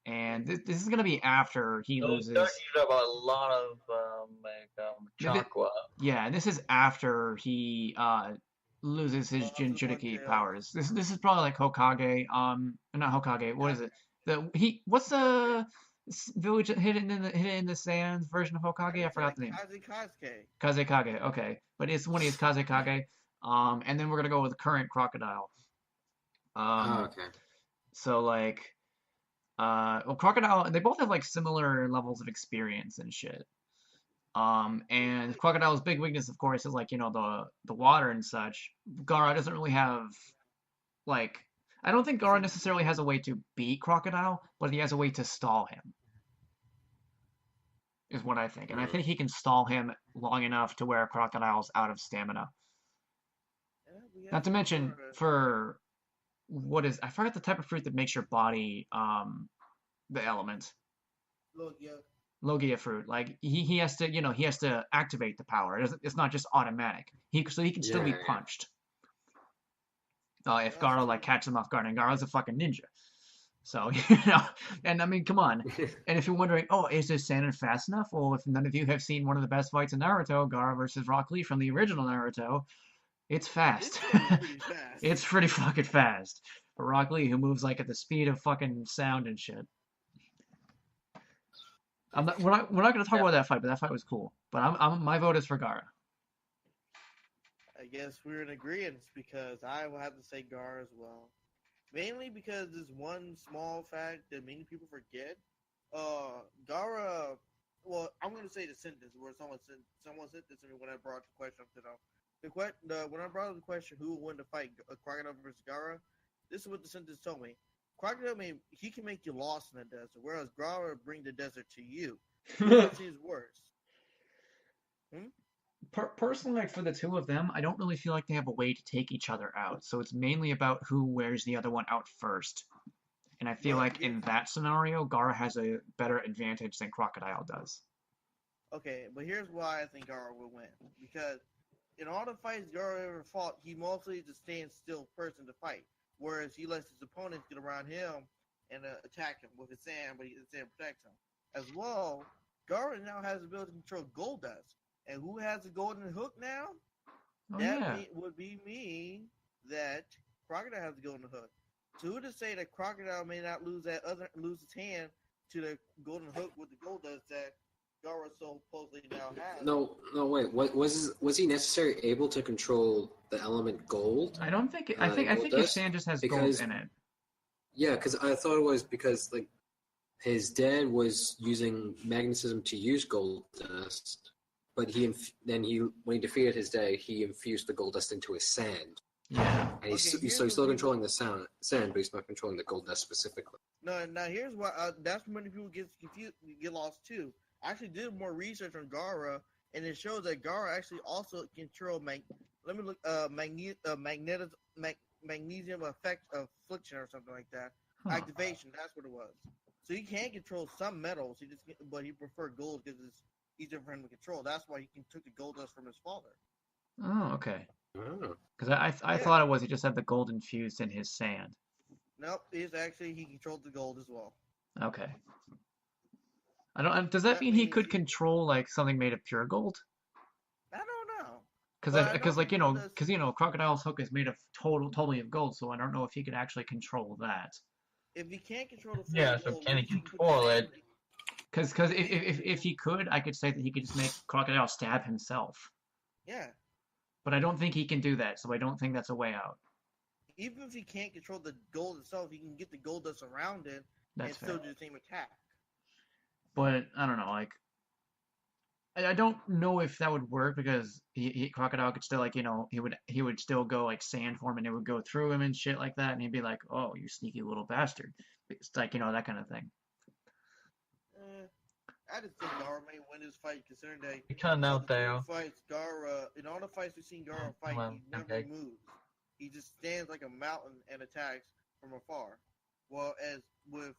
[SPEAKER 1] And this is gonna be after he
[SPEAKER 4] Those
[SPEAKER 1] loses.
[SPEAKER 4] don't use up a lot of chakra.
[SPEAKER 1] Yeah, and this is after he loses his
[SPEAKER 3] Lost his one
[SPEAKER 1] Jinchuriki
[SPEAKER 3] tail.
[SPEAKER 1] powers. This is probably like Hokage. Not Hokage. What is it? What's the village hidden in the sands version of Hokage? I forgot the name.
[SPEAKER 3] Kazekage.
[SPEAKER 1] Kazekage. Okay, but it's one of his Kazekage. And then we're gonna go with current Crocodile.
[SPEAKER 2] Oh,
[SPEAKER 1] Um,
[SPEAKER 2] okay.
[SPEAKER 1] so like, well, Crocodile, they both have like similar levels of experience and shit. And Crocodile's big weakness, of course, is like the water and such. Gaara doesn't really have like. I don't think Gaara necessarily has a way to beat Crocodile, but he has a way to stall him, is what I think. And I think he can stall him long enough to where Crocodile's out of stamina.
[SPEAKER 3] Yeah, we have
[SPEAKER 1] Not to
[SPEAKER 3] some
[SPEAKER 1] mention
[SPEAKER 3] more,
[SPEAKER 1] for I forgot the type of fruit that makes your body the element.
[SPEAKER 3] Look, yeah.
[SPEAKER 1] Logia fruit. Like he has to he has to activate the power. It's not just automatic. He can still be
[SPEAKER 2] Yeah.
[SPEAKER 1] punched. If
[SPEAKER 3] That's
[SPEAKER 1] Gaara
[SPEAKER 3] true.
[SPEAKER 1] like catches him off guard, and Gaara's a fucking ninja. So and I mean, come on. And if you're wondering, oh, is this Sandon fast enough? Well, if none of you have seen one of the best fights in Naruto, Gaara versus Rock Lee from the original Naruto, it's fast.
[SPEAKER 3] This one is pretty fast.
[SPEAKER 1] It's pretty fucking fast. For Rock Lee, who moves like at the speed of fucking sound and shit. We're not going to talk about that fight, but that fight was cool. But my vote is for Gaara.
[SPEAKER 3] I guess we're in agreement because I will have to say Gar as well. Mainly because there's one small fact that many people forget. Gaara. Well, I'm going to say the sentence where someone said this to me when I brought the question up to them. When I brought up the question who would win the fight, Crocodile versus Gaara, this is what the sentence told me. Crocodile he can make you lost in the desert, whereas Gaara bring the desert to you. Which seems worse.
[SPEAKER 1] Personally, like for the two of them, I don't really feel like they have a way to take each other out. So it's mainly about who wears the other one out first. And I feel
[SPEAKER 3] Well,
[SPEAKER 1] like in that scenario, Gaara has a better advantage than Crocodile does.
[SPEAKER 3] Okay, but here's why I think Gaara will win. Because in all the fights Gaara ever fought, he mostly is a stand-still person to fight. Whereas he lets his opponents get around him and attack him with his sand, but his sand protects him. As well, Gaara now has the ability to control gold dust. And who has the golden hook now?
[SPEAKER 1] Oh
[SPEAKER 3] That
[SPEAKER 1] yeah.
[SPEAKER 3] would mean that Crocodile has the golden hook. So who to say that Crocodile may not lose his hand to the golden hook with the gold dust that Gaara so supposedly now has?
[SPEAKER 2] No, wait. What was he necessarily able to control the element gold?
[SPEAKER 1] I don't think
[SPEAKER 2] I
[SPEAKER 1] think
[SPEAKER 2] gold
[SPEAKER 1] his
[SPEAKER 2] dust?
[SPEAKER 1] sand just has
[SPEAKER 2] Because-
[SPEAKER 1] gold in it.
[SPEAKER 2] Yeah, because I thought it was because like his dad was using magnetism to use gold dust, but when he defeated his dad, he infused the gold dust into his sand,
[SPEAKER 1] Yeah.
[SPEAKER 2] and
[SPEAKER 3] Okay, here's
[SPEAKER 2] so he's still
[SPEAKER 3] what
[SPEAKER 2] controlling the sand, but he's not controlling the gold dust specifically.
[SPEAKER 3] No, now here's why. That's when many people get confused, get lost too. I actually did more research on Gaara, and it shows that Gaara actually also control magnesium effect affliction or something like that.
[SPEAKER 1] Huh.
[SPEAKER 3] Activation. That's what it was. So he can control some metals. But he preferred gold because it's easier for him to control. That's why he took the gold dust from his father.
[SPEAKER 1] Oh, okay.
[SPEAKER 2] Oh.
[SPEAKER 1] Because I
[SPEAKER 3] Yeah.
[SPEAKER 1] thought it was he just had the gold infused in his sand.
[SPEAKER 3] Nope, it's actually he controlled the gold as well.
[SPEAKER 1] Okay. I don't. Does that
[SPEAKER 3] That
[SPEAKER 1] mean he
[SPEAKER 3] means
[SPEAKER 1] could control like something made of pure gold?
[SPEAKER 3] I don't know,
[SPEAKER 1] Because
[SPEAKER 3] but I know
[SPEAKER 1] like
[SPEAKER 3] he does.
[SPEAKER 1] Crocodile's hook is made of totally of gold, so I don't know if he could actually control that.
[SPEAKER 3] If he can't control the full
[SPEAKER 4] Yeah, so
[SPEAKER 3] gold,
[SPEAKER 4] can
[SPEAKER 3] at
[SPEAKER 4] he
[SPEAKER 3] least he can put
[SPEAKER 4] control
[SPEAKER 3] the
[SPEAKER 4] it?
[SPEAKER 3] sand.
[SPEAKER 1] Because if he could, I could say that he could just make Crocodile stab himself.
[SPEAKER 3] Yeah,
[SPEAKER 1] But I don't think he can do that, so I don't think that's a way out.
[SPEAKER 3] even if he can't control the gold itself, he can get the gold that's around it and
[SPEAKER 1] That's
[SPEAKER 3] still
[SPEAKER 1] fair.
[SPEAKER 3] do the same attack.
[SPEAKER 1] But I don't know, like I don't know if that would work because Crocodile could still like he would still go like sand form and it would go through him and shit like that, and he'd be like, "Oh, you sneaky little bastard." It's like that kind of thing.
[SPEAKER 3] I just think Gaara may win this fight, considering that
[SPEAKER 4] He cut
[SPEAKER 3] out
[SPEAKER 4] out
[SPEAKER 3] of the
[SPEAKER 4] there.
[SPEAKER 3] 2 fights, Gaara, in all the fights we've seen Gaara fight,
[SPEAKER 4] Well,
[SPEAKER 3] he never
[SPEAKER 4] okay.
[SPEAKER 3] moves. He just stands like a mountain and attacks from afar. Well, as with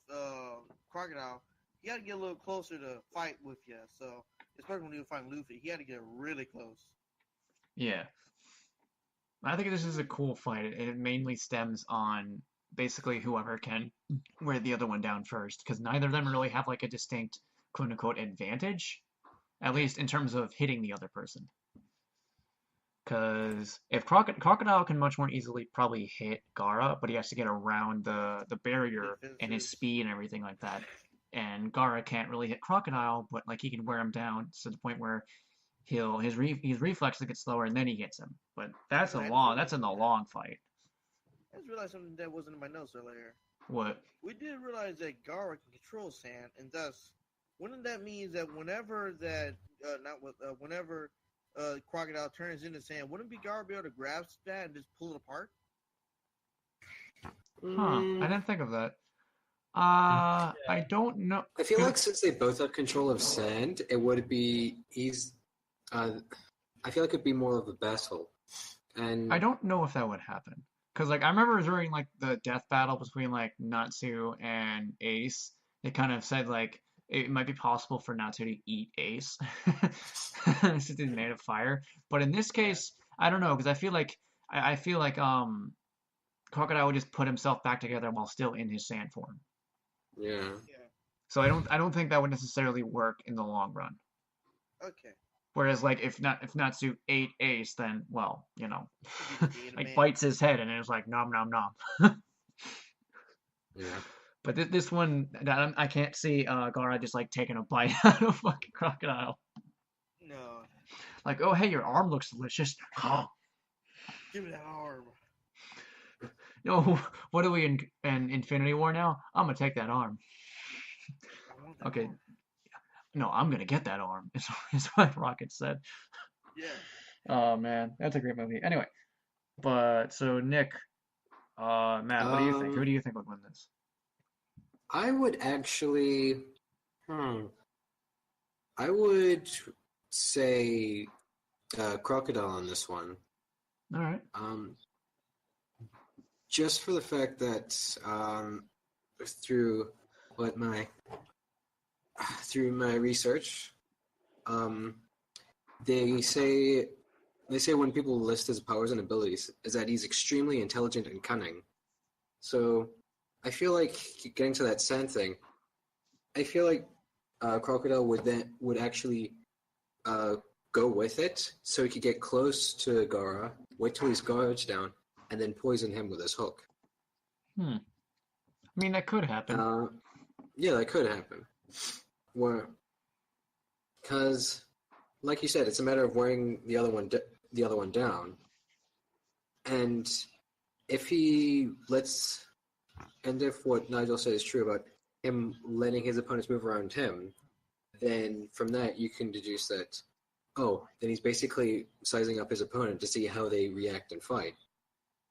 [SPEAKER 3] Crocodile, he had to get a little closer to fight with you. So, especially when he was fighting Luffy, he had to get really close.
[SPEAKER 1] Yeah. I think this is a cool fight. It mainly stems on basically whoever can wear the other one down first, because neither of them really have like a distinct quote unquote advantage, at least in terms of hitting the other person. Because if Crocodile can much more easily probably hit Gaara, but he has to get around the barrier and his
[SPEAKER 3] Defenses.
[SPEAKER 1] speed and everything like that. And Gaara can't really hit Crocodile, but like he can wear him down to the point where his reflexes get slower and then he hits him. But that's
[SPEAKER 3] Ooh, I just
[SPEAKER 1] that's
[SPEAKER 3] realized
[SPEAKER 1] in the
[SPEAKER 3] something.
[SPEAKER 1] long fight.
[SPEAKER 3] I just realized something that wasn't in my notes earlier.
[SPEAKER 1] What?
[SPEAKER 3] We did realize that Gaara can control sand, and thus, wouldn't that mean that whenever that, whenever Crocodile turns into sand, wouldn't Gaara be able to grasp that and just pull it apart?
[SPEAKER 1] Huh? I
[SPEAKER 2] Mm,
[SPEAKER 1] didn't think of that.
[SPEAKER 4] Yeah.
[SPEAKER 1] I don't know.
[SPEAKER 2] I feel like since they both have control of sand, it would be I feel like it'd be more of a battle, and
[SPEAKER 1] I don't know if that would happen. Because like I remember during like the death battle between like Natsu and Ace, they kind of said like it might be possible for Natsu to eat Ace since he's made of fire. But in this
[SPEAKER 3] Yeah.
[SPEAKER 1] case, I don't know because I feel like Crocodile would just put himself back together while still in his sand form.
[SPEAKER 2] yeah.
[SPEAKER 3] Yeah.
[SPEAKER 1] So I don't think that would necessarily work in the long run.
[SPEAKER 3] Okay.
[SPEAKER 1] Whereas like if Natsu ate Ace, then well,
[SPEAKER 3] He just ate a
[SPEAKER 1] like
[SPEAKER 3] man.
[SPEAKER 1] bites his head and it's like nom nom nom.
[SPEAKER 2] Yeah.
[SPEAKER 1] But this one, I can't see Gaara just like taking a bite out of fucking Crocodile.
[SPEAKER 3] No.
[SPEAKER 1] Like, oh hey, your arm looks delicious. Oh,
[SPEAKER 3] Give me that arm.
[SPEAKER 1] no, what are we in Infinity War now? I'm gonna take that arm.
[SPEAKER 3] I want that
[SPEAKER 1] Okay,
[SPEAKER 3] arm.
[SPEAKER 1] no, I'm gonna get that arm. Is what Rocket said.
[SPEAKER 3] Yeah.
[SPEAKER 1] Oh man, that's a great movie. Anyway, but so Nick, Matt, what do you think? Who do you think would win this?
[SPEAKER 2] I would actually, I would say Crocodile on this one.
[SPEAKER 1] All right.
[SPEAKER 2] Just for the fact that through what my through my research, they say when people list his powers and abilities is that he's extremely intelligent and cunning. So I feel like getting to that sand thing, I feel like Crocodile would actually go with it so he could get close to Gaara, wait till his guard's down, and then poison him with his hook.
[SPEAKER 1] I mean, that could happen.
[SPEAKER 2] Yeah, that could happen. Because, like you said, it's a matter of wearing the other one down, and if what Nigel said is true about him letting his opponents move around him, then from that you can deduce that, then he's basically sizing up his opponent to see how they react and fight.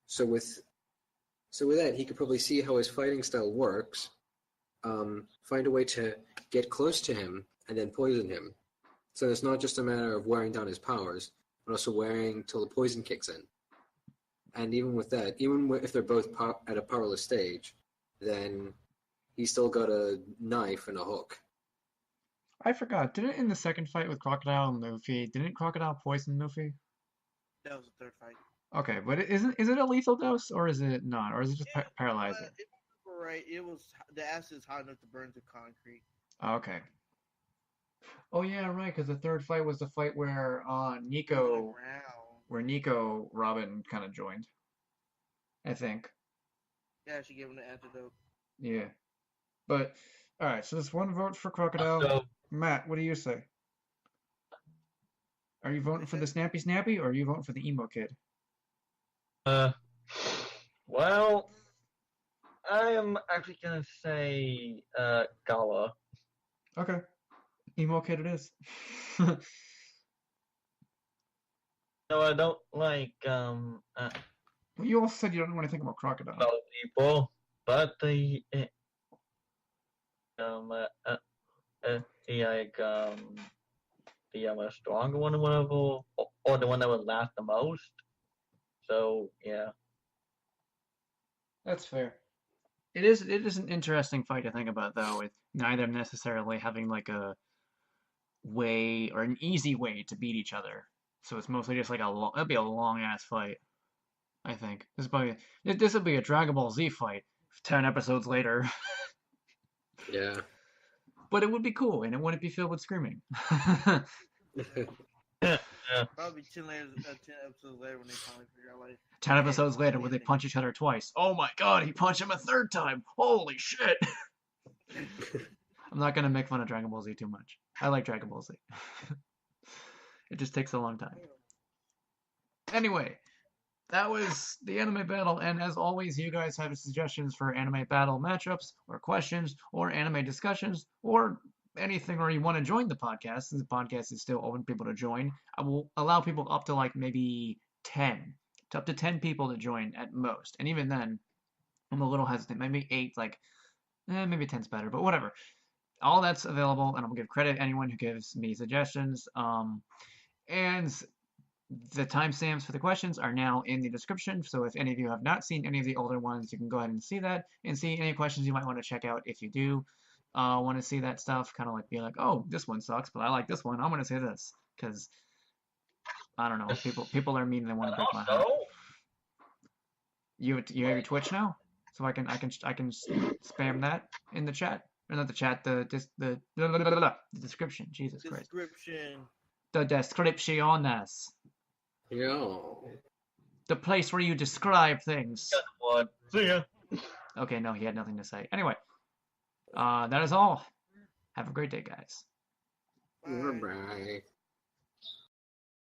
[SPEAKER 2] So with that, he could probably see how his fighting style works, find a way to get close to him, and then poison him. So it's not just a matter of wearing down his powers, but also wearing till the poison kicks in. And even with that, even if they're both at a powerless stage, then he's still got a knife and a hook.
[SPEAKER 1] I forgot. Didn't in the second fight with Crocodile and Luffy, didn't Crocodile poison Luffy?
[SPEAKER 3] That was the third fight.
[SPEAKER 1] Okay, but is it a lethal dose or is it not, or is it just paralyze it?
[SPEAKER 3] right. It was the acid is hot enough to burn through concrete.
[SPEAKER 1] Okay. Oh yeah, right. Because the third fight was the fight where
[SPEAKER 3] It was on the ground.
[SPEAKER 1] Nico Robin kind of joined. I think.
[SPEAKER 3] Yeah, she gave him the antidote.
[SPEAKER 1] Yeah. But all right. So there's one vote for Crocodile.
[SPEAKER 4] So,
[SPEAKER 1] Matt, what do you say? Are you voting for the Snappy Snappy or are you voting for the emo kid?
[SPEAKER 4] well, I am actually gonna say Gaara.
[SPEAKER 1] Okay. Emo kid it is.
[SPEAKER 4] No, I don't like
[SPEAKER 1] Well, you also said you don't want to think about Crocodile.
[SPEAKER 4] other people, but um uh, uh, the stronger one, or whatever, or the one that would last the most. So yeah.
[SPEAKER 1] That's fair. It is an interesting fight to think about though, with neither necessarily having like a way or an easy way to beat each other. So it's mostly just like it'd be a long ass fight. I think this would be a Dragon Ball Z fight 10 episodes later,
[SPEAKER 2] Yeah.
[SPEAKER 1] but it would be cool and it wouldn't be filled with screaming.
[SPEAKER 4] Yeah.
[SPEAKER 3] Probably 10 episodes later when they finally figure out like
[SPEAKER 1] 10 episodes later, where they punch each other twice. Oh my god, he punched him a third time! Holy shit! I'm not gonna make fun of Dragon Ball Z too much. I like Dragon Ball Z. It just takes a long time. Anyway, that was the anime battle, and as always, you guys have suggestions for anime battle matchups, or questions, or anime discussions, or anything, or you want to join the podcast, since the podcast is still open for people to join. I will allow people up to like maybe 10, up to 10 people to join at most, and even then, I'm a little hesitant. Maybe 8, like, maybe 10's better, but whatever. All that's available, and I'll give credit to anyone who gives me suggestions. And the timestamps for the questions are now in the description, so if any of you have not seen any of the older ones, you can go ahead and see that, and see any questions you might want to check out if you do want to see that stuff, kind of like be like, oh, this one sucks, but I like this one, I'm going to say this, because, I don't know, people are mean and they want to break my heart. You have your Twitch now? So I can spam that in the chat? Or not the chat, the description, Jesus Christ. The descripciones.
[SPEAKER 2] Yo.
[SPEAKER 1] The place where you describe things.
[SPEAKER 4] What? See ya.
[SPEAKER 1] Okay, no, he had nothing to say. Anyway, that is all. Have a great day, guys.
[SPEAKER 2] Bye.